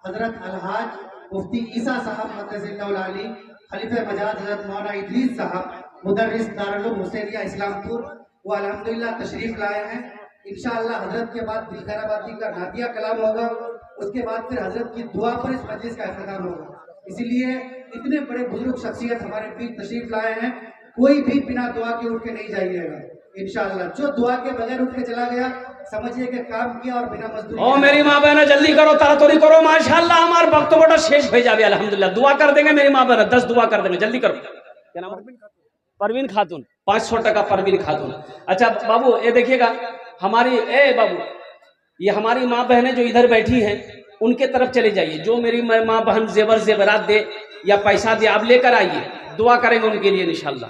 हजरत अलहाज मुफ्ती ईसा साहब मद्दसिल्लाहुल अली, खलीफे मजाज हजरत मौलाना इदरीस साहब, मुदर्रिस दारुल उलूम हुसैनिया इस्लामपुर, वो अल्हम्दुलिल्लाह तशरीफ लाए हैं। इंशाअल्लाह हजरत के बाद दिलखैराबादी का नादिया कलाम होगा, उसके बाद फिर हजरत की दुआ पर इस मजलिस का इख्तिताम होगा। इसीलिए इतने बड़े बुजुर्ग शख्सियत हमारे बीच तशरीफ लाए हैं, कोई भी बिना दुआ के उठ के नहीं जाइएगा इंशाअल्लाह। जो दुआ के बगैर उठ के चला गया समझिए कि काम किया और बिना मजदूरी ओ मेरी माँ बहन जल्दी करो, ताड़ातड़ी करो, माशाल्लाह हमार वक्त तो बड़ा शेष हो जावे अल्हम्दुलिल्लाह। दुआ कर देंगे मेरी माँ बहन, 10 दुआ कर देंगे, जल्दी करो। क्या नाम है? परवीन खातून, 500 टका परवीन खातून। अच्छा बाबू ये देखिएगा हमारी, ए बाबू ये हमारी माँ बहनें जो इधर बैठी हैं उनके तरफ चले जाइए। जो मेरी माँ बहन जेवर जेवरात दे या पैसा दे आप लेकर आइए, दुआ करेंगे उनके लिए इंशाल्लाह।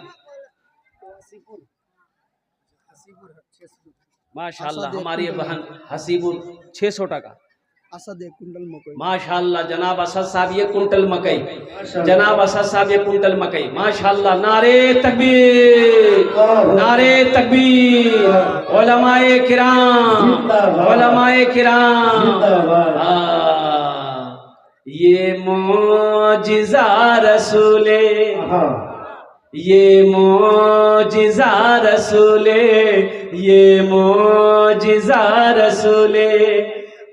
माशाल्लाह हमारी बहन हसीबुल 600 टका। असद एक कुंटल मकई। माशाल्लाह जनाब असद साहब ये कुंटल मकई, जनाब असद साहब ये कुंटल मकई। माशाल्लाह नारे तकबीर, नारे तकबीर, उलमाए किराम, उलमाए किराम। ये मोजिज़ा रसूले, ये मोजिज़ा रसूले, ये मोजिज़ा रसूले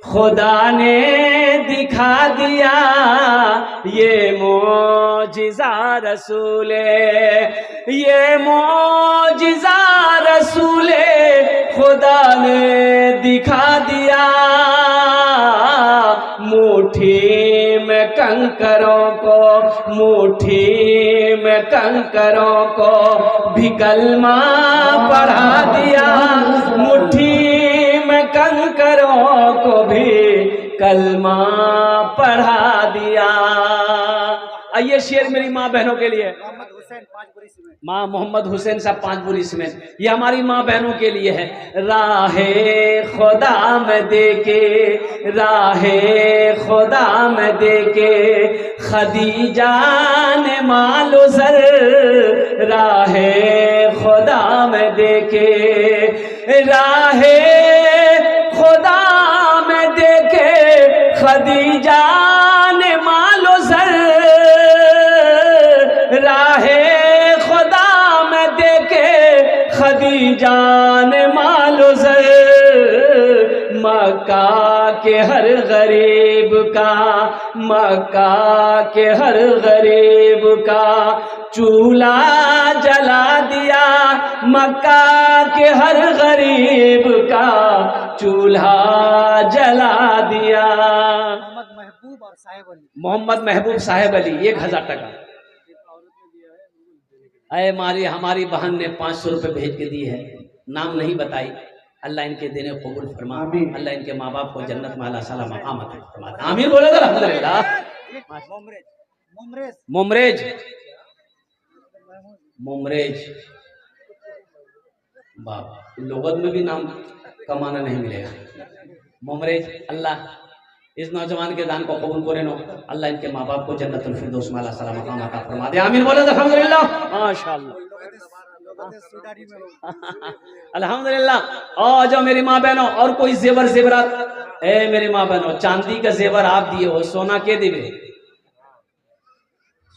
खुदा ने दिखा दिया, ये मोजिज़ा रसूले, ये मोजिज़ा रसूले खुदा ने दिखा दिया। मुट्ठी में कंकरों को, मुट्ठी में कंकरों को भी कलमा पढ़ा दिया, मुट्ठी में कंकरों को भी कलमा पढ़ा दिया। आइए शेर मेरी माँ बहनों के लिए। माँ मोहम्मद हुसैन साहब 5 बुरी सीमेंट, ये हमारी माँ बहनों के लिए है। राहे खुदा में देके, राहे खुदा में देके खदीजा ने मालो सर, राहे खुदा में देके, राहे खुदा में देके खदीजा ने मालो सर, राहे खुदा में देके खदीजा ने मालो सर। मक्का के हर गरीब का, मक्का के हर गरीब का चूल्हा जला दिया, मक्का के हर गरीब का चूल्हा जला दिया। मोहम्मद महबूब और साहेब अली, मोहम्मद महबूब साहेब अली 1000 टका। अरे हमारी बहन ने 500 रुपये भेज के दी है, नाम नहीं बताई। अल्लाह इनके देने कबूल फरमा, अल्लाह इनके माँ बाप को जन्नत में अल्लाह सला मकाम अता फरमा। आमीन बोले तो अल्हम्दुलिल्लाह। मुमरेज, मुमरेज बाबा लोगत में भी नाम कमाना नहीं मिलेगा। मुमरेज अल्लाह इस नौजवान के दान को कबूल करे नो, अल्लाह इनके माँ बाप को जन्नतुल फिरदौस में अल्लाह सला मकाम अता फरमा दे। आमीन बोले तो अल्हम्दुलिल्लाह। माशाअल्लाह अल्हम्दुलिल्लाह। और जो मेरी माँ बहनों और कोई जेवर जेवरात, ए मेरी माँ बहनों चांदी का जेवर आप दिए हो, सोना के दिवे,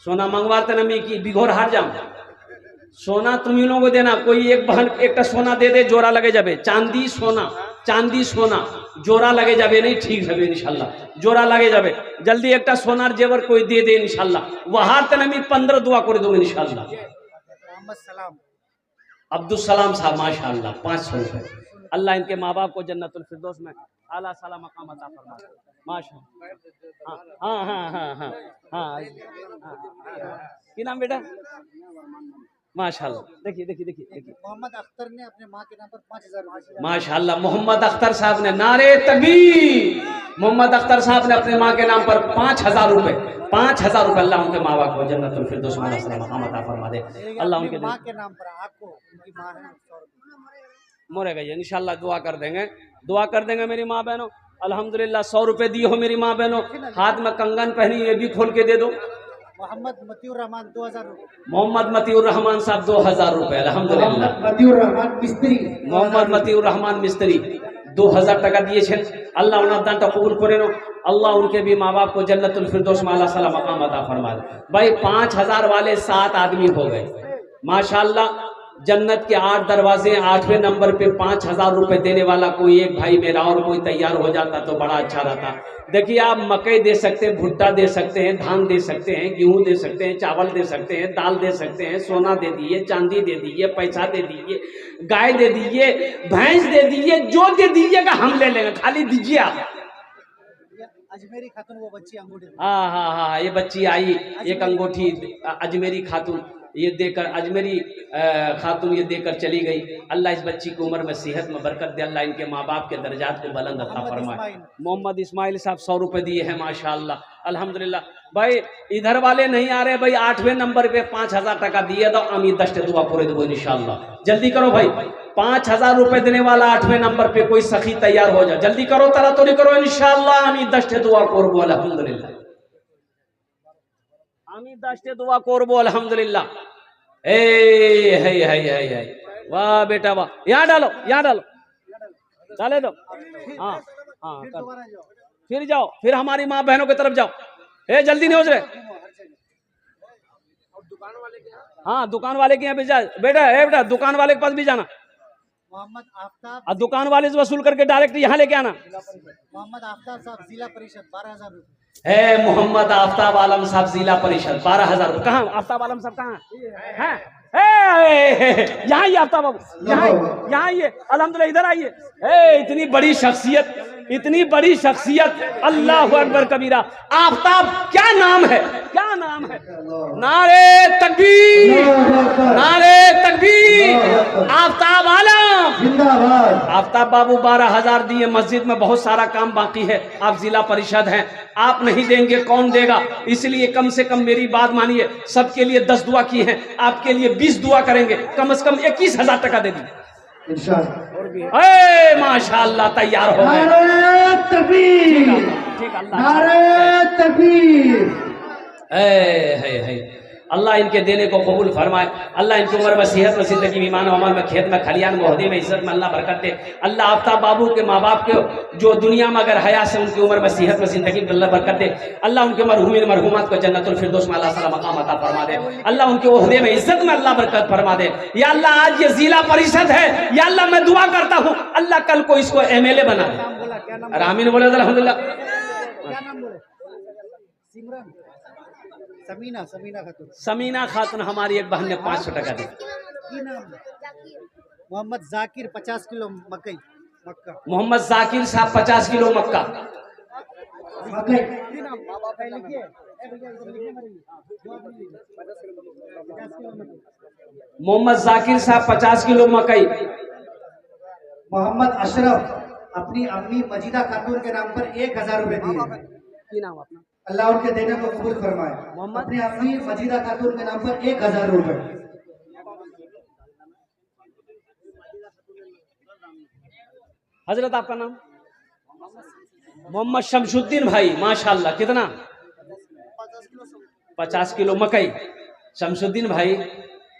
सोना मंगवाते न मी की बिघोर हार जाम, सोना तुम इन लोगों को देना। कोई एक बहन एक सोना दे दे, जोरा लगे जाबे। चांदी सोना, चांदी सोना जोरा लगे जाबे नहीं, ठीक है इंशाल्लाह जोरा लगे जाबे। जल्दी एक सोनार जेवर कोई दे दे इंशाल्लाह। वहां तक मैं 15 दुआ कर दूंगा इंशाल्लाह। अब्दुल सलाम साहब माशाअल्लाह 500 रुपये। अल्लाह इनके माँ बाप को जन्नतुल फिरदौस में आला साला मकाम अता फरमा माशाअल्लाह। हाँ हाँ हाँ हाँ हाँ क्या नाम बेटा? माशाअल्लाह। देखिए देखिए देखिए देखिए मोहम्मद अख्तर ने अपने माँ के नाम पर 5000 रुपये। माशाअल्लाह मोहम्मद अख्तर साहब ने, नारे तकबीर। मोहम्मद अख्तर साहब ने अपने माँ के नाम पर 5000 रुपये, 5000 रुपये। अल्लाह उनके माँ बाप को जन्नतुल फिरदौस में मकाम अता फरमा दे। अल्लाह उनके माँ के नाम पर आपको उनकी माँ है मोरेगा ये इंशाल्लाह दुआ कर देंगे, दुआ कर देंगे मेरी माँ बहनों। अल्हम्दुलिल्लाह 100 रुपये दिए हो मेरी माँ बहनों। हाथ में कंगन पहनी, ये भी खोल के दे दो। मोहम्मद मतीउर रहमान 2000 रुपये। मोहम्मद मतीउर रहमान साहब 2000 रुपये अल्हम्दुलिल्लाह। मतीउर रहमान मिस्त्री, मोहम्मद मतीउर रहमान मिस्त्री 2000 টাকা দিয়েছেন। আল্লাহ ওনার দানটা কবুল করে নো। अल्लाह उनके भी माँ बाप को जन्नतुल फिरदौस में अल्लाह सला मकाम अता फरमा दे। भाई 5000 वाले 7 आदमी हो गए माशाअल्लाह। जन्नत के 8 दरवाजे, 8वें नंबर पे 5,000 रुपए देने वाला कोई एक भाई मेरा और कोई तैयार हो जाता तो बड़ा अच्छा रहता। देखिए आप मकई दे सकते हैं, भुट्टा दे सकते हैं, धान दे सकते हैं, गेहूं दे सकते हैं, चावल दे सकते हैं, दाल दे सकते हैं, सोना दे दीजिए, चांदी दे दीजिए, पैसा दे दीजिए, गाय दे दीजिए, भैंस दे दीजिए, जो दे दीजिएगा हम ले लेंगे, खाली दीजिए आप। अजमेरी खातून वो बच्ची अंगूठी हाँ हाँ हाँ, ये बच्ची आई एक अंगूठी अजमेरी खातून ये देकर, अजमेरी खातून ये देकर चली गई। अल्लाह इस बच्ची की उम्र में सेहत में बरकत दे, अल्लाह इनके माँ बाप के दर्जात को बुलंद अता फरमाए। मोहम्मद इस्माइल साहब 100 रुपए दिए हैं माशाअल्लाह, अल्हम्दुलिल्लाह। भाई इधर वाले नहीं आ रहे भाई, 8वें नंबर पे 5,000 टका दिए दो, अमी 10 दुआ पूरे दो इंशाअल्लाह। जल्दी करो भाई, 5,000 रुपए देने वाला 8वें नंबर पे कोई सखी तैयार हो जाए, जल्दी करो, तरा तो नहीं करो इंशाअल्लाह। अमी 10 दुआ करबो अल्हम्दुलिल्लाह, अमी 10 दुआ करबो अल्हम्दुलिल्लाह। है वाह बेटा वाह, यहाँ डालो, यहाँ डालो, डाले दो। हाँ हाँ, फिर जाओ, फिर हमारी माँ बहनों की तरफ जाओ। जल्दी नहीं हो रहे। हाँ दुकान वाले के यहाँ भी जा बेटा, बेटा दुकान वाले के पास भी जाना। मोहम्मद आफ्ताब, और दुकान वाले से वसूल करके डायरेक्ट यहाँ लेके आना। मोहम्मद आफ्ताब साहब जिला परिषद 12,000 रुपये। है मोहम्मद आफ्ताब आलम साहब जिला परिषद 12,000 रुपये। कहाँ आफ्ताब आलम साहब कहाँ हैं? यहाँ आइए आफ्ताब बाबू, यहाँ आइए, अल्हम्दुलिल्लाह इधर आइए। इतनी बड़ी शख्सियत, इतनी बड़ी शख्सियत, अल्लाह अकबर कबीरा। आफ्ताब क्या नाम है, क्या नाम है? नारे तकबीर, नारे तकबीर। आफ्ताब आलम जिंदाबाद। आफ्ताब बाबू 12,000 दिए, मस्जिद में बहुत सारा काम बाकी है, आप जिला परिषद हैं, आप नहीं देंगे कौन देगा? इसलिए कम से कम मेरी बात मानिए, सबके लिए 10 दुआ की है, आपके लिए 20 दुआ करेंगे, कम से कम 21,000 टका दे दीजिए माशाअल्लाह। तैयार हो गए, नारे तकबीर, नारे तकबीर। अल्लाह इनके देने को कबूल फरमाए, अल्लाह इनकी उम्र में सेहत में, जिंदगी में, ईमान अमल में, खेत में, खलियान में, ओहदे में, इज्जत में अल्लाह बरकत दे। अल्लाह आफ्ताब बाबू के माँ बाप के जो दुनिया में अगर हया से, उनकी उम्र में सेहत में, जिंदगी में अल्लाह बरकत दे। अल्लाह उनके मरहूमीन मरहूमात को जन्नतुल फिरदौस में अल्लाह ताला मकाम अता फरमा दे। अल्लाह उनके ओहदे में, इज्जत में अल्लाह बरकत फरमा दे। या अल्लाह आज ये जिला परिषद है, या अल्लाह मैं दुआ करता हूँ अल्लाह कल को इसको MLA बना दे। आमीन बोले अल्हम्दुलिल्लाह। क्या नाम बोले? सिमरन, समीना, समीना खातून। समीना खातून हमारी एक बहन ने 500 टका दी। मोहम्मद जाकिर 50 किलो मकई मक्का। मोहम्मद जाकिर साहब 50 किलो मक्का। मोहम्मद जाकिर साहब 50 किलो मकई। मोहम्मद अशरफ अपनी अम्मी मजीदा खातून के नाम पर 1,000 रुपए दिए। नाम अपना अल्लाह उनके देने को कबूल फरमाए। अपनी अम्मी मजीदा खातून के नाम पर 1,000 रुपए। हजरत आपका नाम? मोहम्मद शमशुद्दीन भाई, माशाअल्लाह। कितना? 50 किलो मकई। शमशुद्दीन भाई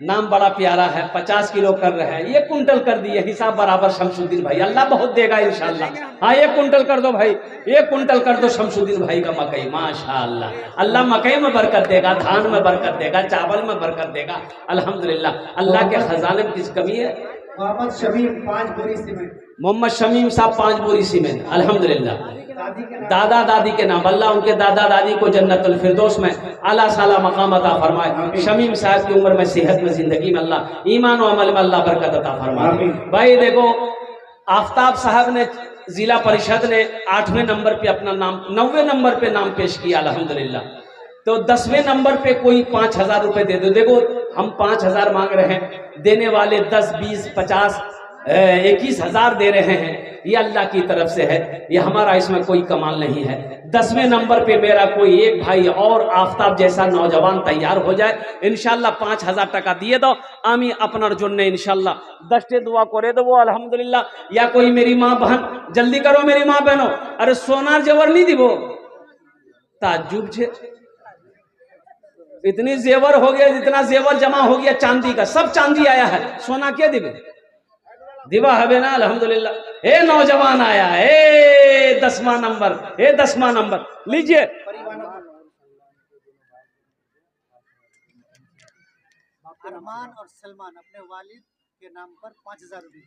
नाम बड़ा प्यारा है, 50 किलो कर रहे हैं, 1 कुंटल कर दिए, हिसाब बराबर शमशुद्दीन भाई, अल्लाह बहुत देगा इंशाअल्लाह। हाँ 1 कुंटल कर दो भाई, 1 कुंटल कर दो शमशुद्दीन भाई का मकई, माशाअल्लाह। अल्लाह मकई में बरकत देगा, धान में बरकत देगा, चावल में बरकत देगा, अल्हम्दुलिल्लाह। अल्लाह के खजाने में किस कमी है? मोहम्मद शमीम 5 बोरी सीमेंट। मोहम्मद शमीम साहब 5 बोरी सीमेंट, अल्हम्दुलिल्लाह। दादा दादी के नाम, अल्लाह उनके दादा दादी को जन्नतुल फिरदौस में आला साला मकाम अता फरमाए। शमीम साहब की उम्र में, सेहत में, जिंदगी में अल्लाह ईमान और अमल में अल्लाह बरकत अता फरमाए। भाई देखो आफ्ताब साहब ने, जिला परिषद ने 8वें नंबर पे अपना नाम, 9वें नंबर पे नाम पेश किया अल्हम्दुलिल्लाह। तो 10वें नंबर पे कोई 5,000 रुपए दे दो। देखो हम 5,000 मांग रहे हैं, देने वाले 10, 20, 50, 21,000 दे रहे हैं, ये अल्लाह की तरफ से है, ये हमारा इसमें कोई कमाल नहीं है। 10वें नंबर पे मेरा कोई एक भाई और आफ्ताब जैसा नौजवान तैयार हो जाए, इंशाल्लाह 5,000 टका दिए दो, आमी अपना जुन्ने इंशाल्लाह 10 दुआ करे दो वो अल्हम्दुलिल्लाह। या कोई मेरी माँ बहन, जल्दी करो मेरी माँ बहनों, अरे सोनार जेवर नहीं दिबो, ताज्जुब छे, इतनी जेवर हो गया, जितना जेवर जमा हो गया चांदी का, सब चांदी आया है, सोना क्या दिबे? दिवा हबे ना अल्हम्दुलिल्लाह। ए नौजवान आया, ए 10वां नंबर, ए 10वां नंबर लीजिए। अरमान और सलमान अपने वालिद के नाम पर 5,000 रुपये।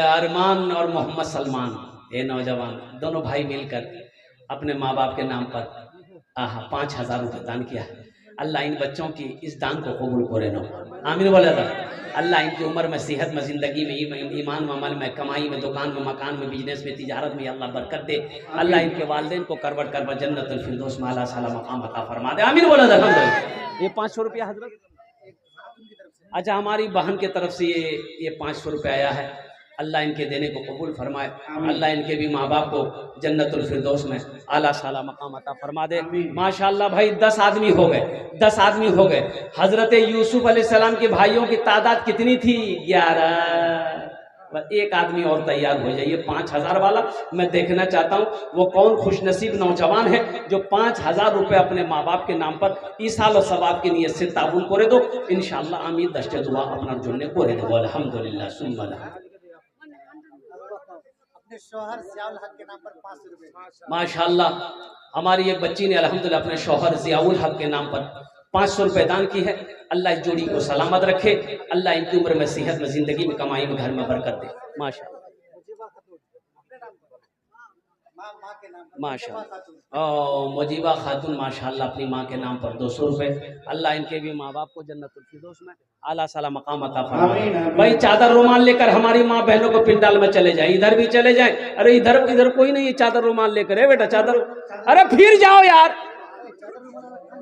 अरमान और मोहम्मद सलमान, ये नौजवान दोनों भाई मिलकर अपने माँ बाप के नाम पर 5,000 रुपये दान किया है। अल्लाह इन बच्चों की इस दान को कबूल करे नो, आमीन बोला था। अल्लाह इनकी उम्र में, सेहत में, ज़िंदगी में, ईमान में, अमल में, कमाई में, दुकान में, मकान में, बिजनेस में, तिजारत में अल्लाह बरकत दे। अल्लाह इनके वालिदैन को करवट करवा जन्नतुल फिरदौस में आला साला मकाम अता फरमा दे, आमीन बोला था। ये 500 रुपया हजरत, अच्छा हमारी बहन की तरफ से ये 500 रुपया आया है। अल्लाह इनके देने को कबूल फरमाए। अल्लाह इनके भी माँ बाप को जन्नतुल फिरदौस में आला साला मकाम अता फरमा दे। माशाअल्लाह भाई 10 आदमी हो गए, 10 आदमी हो गए। हजरत यूसुफ अलैहिस्सलाम के भाइयों की तादाद कितनी थी? 11। एक आदमी और तैयार हो जाइए 5,000 वाला। मैं देखना चाहता हूँ वो कौन खुशनसीब नौजवान है जो 5,000 रुपये अपने माँ बाप के नाम पर ईसाल और सवाब की नीयत से ताबुन करे दो। इंशाअल्लाह आमीन दस्ते दुआ अपना जुड़ने करे दो। अल्हम्दुलिल्लाह सुम्मा अपने शौहर ज़ियाउल हक के नाम पर 500 रुपये। माशाअल्लाह हमारी एक बच्ची ने अल्हम्दुलिल्लाह अपने शौहर ज़ियाउल हक के नाम पर 500 रुपये दान की है। अल्लाह इस जोड़ी को सलामत रखे। अल्लाह इनकी उम्र में, सेहत में, ज़िंदगी में, कमाई में, घर में बरकत दे। माशाअल्लाह माशाअल्लाह। मुजीबा खातून माशाअल्लाह अपनी माँ के नाम पर 200 रुपये। अल्लाह इनके भी माँ बाप को जन्नतुल फिरदौस में आला साला मकाम अता फरमाए। भाई चादर रुमाल लेकर हमारी माँ बहनों को पिंडाल में चले जाए, इधर भी चले जाए। अरे इधर कोई नहीं है चादर रुमाल लेकर। है बेटा चादर, अरे फिर जाओ यार।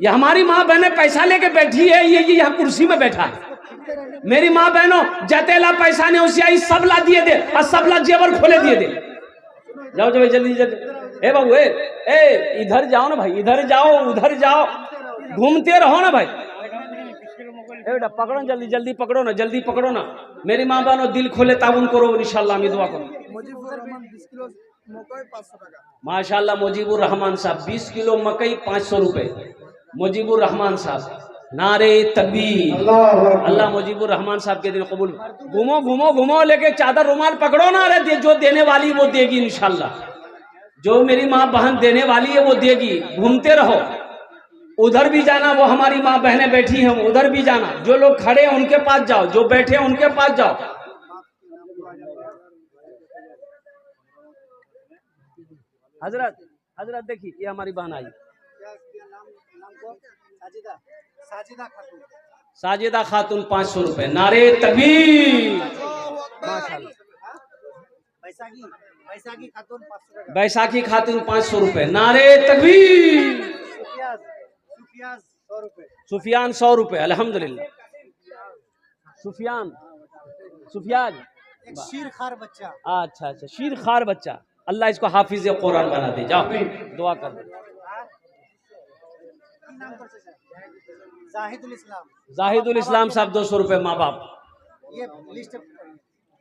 ये हमारी माँ बहनें पैसा लेके बैठी है, ये यहाँ कुर्सी में बैठा है। मेरी माँ बहनों जतेला पैसा ने उसे सबला दिए दे और सबला जेवर खोले दिए दे। जाओ जल्दी जल्दी जल्दी। ए बाबू ए इधर जाओ ना भाई, इधर जाओ उधर जाओ, घूमते रहो ना भाई। ए बेटा पकड़ो जल्दी जल्दी, पकड़ो ना जल्दी पकड़ो ना। मेरी माँ बहनों दिल खोले ताउन करो इंशाल्लाह, मैं दुआ करो। माशाल्लाह मुजीबुर रहमान साहब 20 किलो मकई 500 रुपये। मुजीबुर रहमान साहब नारे तकबीर। अल्लाह मुजीबुर रहमान साहब के दिन कबूल। घूमो घूमो घूमो लेके चादर रुमाल पकड़ो ना। अरे जो देने वाली वो देगी इंशाल्लाह। जो मेरी माँ बहन देने वाली है वो देगी। घूमते रहो, उधर भी जाना, वो हमारी माँ बहनें बैठी हैं उधर भी जाना। जो लोग खड़े हैं उनके पास जाओ, जो बैठे हैं उनके पास जाओ। हजरत देखिए ये हमारी बहन आई साजिदा खातून 500 रुपये। नारे तकबीर। बैसाखी खातून 500 रुपये। नारे तकबीर। सुफियान 100 रुपये। अल्हम्दुलिल्लाह। सुफियान शीर खार बच्चा। अच्छा शीर खार बच्चा। अल्लाह इसको हाफिज कुरान बना दे। जाओ दुआ कर दे। जाहिदुल इस्लाम साहब 200 रुपये माँ बाप। ये लिस्ट।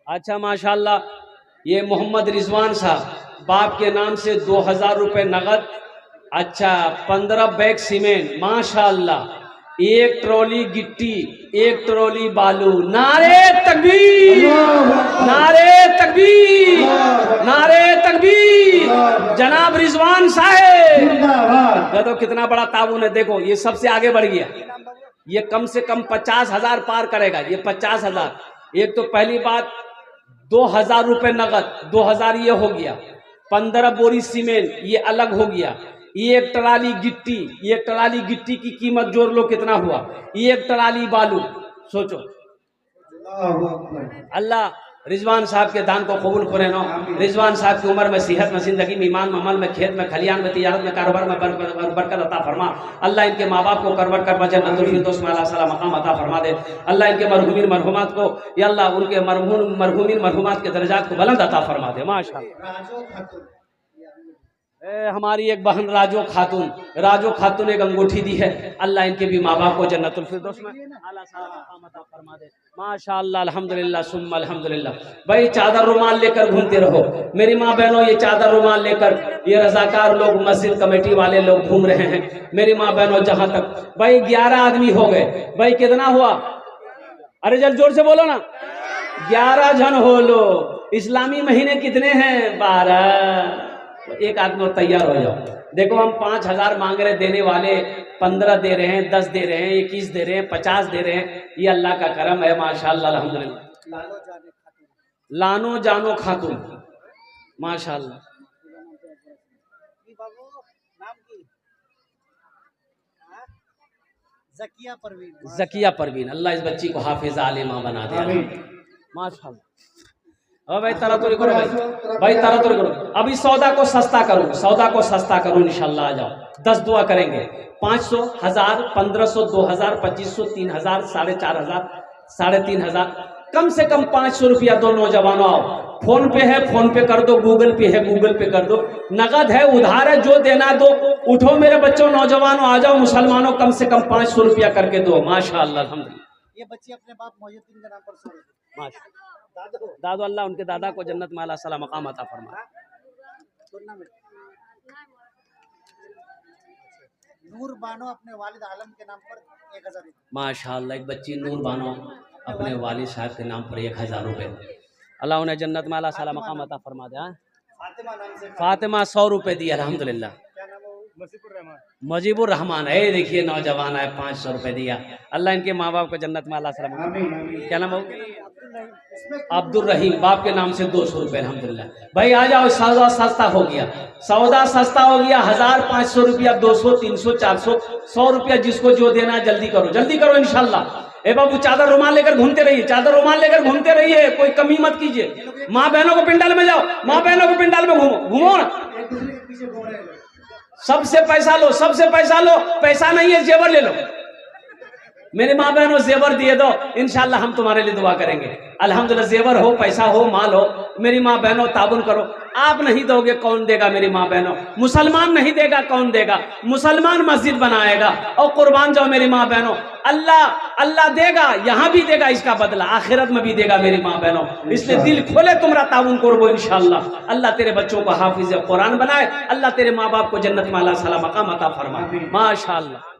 अच्छा माशाल्लाह ये मोहम्मद रिजवान साहब बाप के नाम से 2000 रुपये नगद। अच्छा 15 बैग सीमेंट माशाल्लाह। 1 ट्रॉली गिट्टी, 1 ट्रॉली बालू। नारे तकबीर, नारे तकबीर, नारे तकबीर। जनाब रिजवान साहब तो कितना बड़ा ताउन है। देखो ये सबसे आगे बढ़ गया। ये कम से कम 50,000 पार करेगा। ये 50,000। एक तो पहली बात 2,000 रुपये नगद, 2,000 ये हो गया। 15 बोरी सीमेंट ये अलग हो गया। 1 ट्राली गिट्टी, 1 ट्राली गिट्टी की कीमत जोड़ लो कितना हुआ। 1 ट्राली बालू। सोचो। अल्लाह रिजवान साहब के दान को कबूल करे नो। रिजवान साहब की उम्र में, सेहत में, जिंदगी में, ईमान में, अमल में, खेत में, खलियान में, तिजारत में, कारोबार में बरकत अता फरमा। अल्लाह इनके माँ बाप को करवट कर जन्नतुल फिरदौस में आला साला मकाम अता फरमा दे। अल्लाह इनके मरहूमीन मरहुमात को या अल्लाह उनके मरहूमीन मरहुमात के दर्जात को बुलंद अता फरमा दे। माशाअल्लाह। हमारी एक बहन राजो खातून एक अंगूठी दी है। अल्लाह इनके भी माँ बाप को जन्नतुल फिरदौस में आला साला मकाम अता फरमा दे। माशाअल्लाह अल्हम्दुलिल्लाह सुम्मा अल्हम्दुलिल्लाह। भाई चादर रुमाल लेकर घूमते रहो मेरी माँ बहनों। ये चादर रुमाल लेकर ये रजाकार लोग, मस्जिद कमेटी वाले लोग घूम रहे हैं मेरी माँ बहनों। जहां तक भाई 11 आदमी हो गए। भाई कितना हुआ? अरे जल्द जोर से बोलो ना। 11 जन हो लो। इस्लामी महीने कितने हैं? 12। तो एक आदमी और तैयार हो जाओ। देखो हम 5,000 मांग रहे, देने वाले 15 दे रहे हैं, 10 दे रहे हैं, 21 दे रहे हैं, 50 दे रहे हैं। ये अल्लाह का करम है, माशाअल्लाह अल्हम्दुलिल्लाह। लानो जानो खातून, माशाअल्लाह। जकिया परवीन, अल्लाह इस बच्ची को हाफिज आलिमा बना दे, माशाअल्लाह। भाई तरह करो भाई तरह करो। अभी सौदा को सस्ता करूँ, सौदा को सस्ता करूँ इंशाल्लाह। आ जाओ, 10 दुआ करेंगे। 500, 1000, 1500, 2000, 2500, 3000, 4500, 3500, कम से कम 500 रुपया दो नौजवानों। आओ, फोन पे है फोन पे कर दो, गूगल पे है गूगल पे कर दो, नगद है उधार है, जो देना दो। उठो मेरे बच्चों, नौजवानों आ जाओ, मुसलमानों कम से कम 500 रुपया करके दो, माशाअल्लाह अल्हम्दुलिल्लाह। ये बच्ची अपने बाप मोहिउद्दीन के नाम पर 100 रुपए। माशाअल्लाह। दादो अल्लाह उनके दादा को जन्नत में अल्लाह सला मकाम अता फरमाए। नूर बानो अपने वालिद आलम के नाम पर 1000 रुपए। माशाअल्लाह, एक बच्ची नूर बानो अपने वालिद साहब के नाम पर 1000 रुपए। अल्लाह उन्हें जन्नत में अल्लाह सला मकाम अता फरमा दे। फातिमा 100 रुपए दी, अल्हम्दुलिल्लाह। मजीबुर रहमान है, देखिए नौजवान है, 500 रुपए दिया। अल्लाह इनके माँ बाप को जन्नत में अल्लाह सलाम। क्या नाम हो? अब्दुल रहीम, बाप के नाम से 200 रुपए, अल्हम्दुलिल्लाह। भाई आ जाओ, सौदा सस्ता हो गया, सौदा सस्ता हो गया। 1500 रुपया, 200, 300, 400, 100 रुपया, जिसको जो देना जल्दी करो, जल्दी करो इंशाल्लाह। ए बाबू, चादर रुमाल लेकर घूमते रहिए, चादर रुमाल लेकर घूमते रहिए, कोई कमी मत कीजिए। माँ बहनों को पिंडाल में जाओ, माँ बहनों को पिंडाल में घूमो, घूमो ना। एक दूसरे के पीछे घूम रहे हैं। सबसे पैसा लो, सबसे पैसा लो। पैसा नहीं है, जेवर ले लो। मेरे माँ बहनों, जेवर दिए दो, इंशाल्लाह हम तुम्हारे लिए दुआ करेंगे। अल्हम्दुलिल्लाह, जेवर हो, पैसा हो, माल हो, मेरी माँ बहनों ताबुन करो। आप नहीं दोगे कौन देगा? मेरी माँ बहनों, मुसलमान नहीं देगा कौन देगा? मुसलमान मस्जिद बनाएगा। और कुर्बान जाओ मेरी माँ बहनों, अल्लाह देगा, यहाँ भी देगा इसका बदला, आखिरत में भी देगा मेरी माँ बहनों। इसलिए दिल खोले, तुमरा ताबुन करो इंशाल्लाह। अल्लाह तेरे बच्चों को हाफिज कुरान बनाए, अल्लाह तेरे माँ बाप को जन्नत में अल्लाह सला मकाम अता फरमाए, माशाअल्लाह।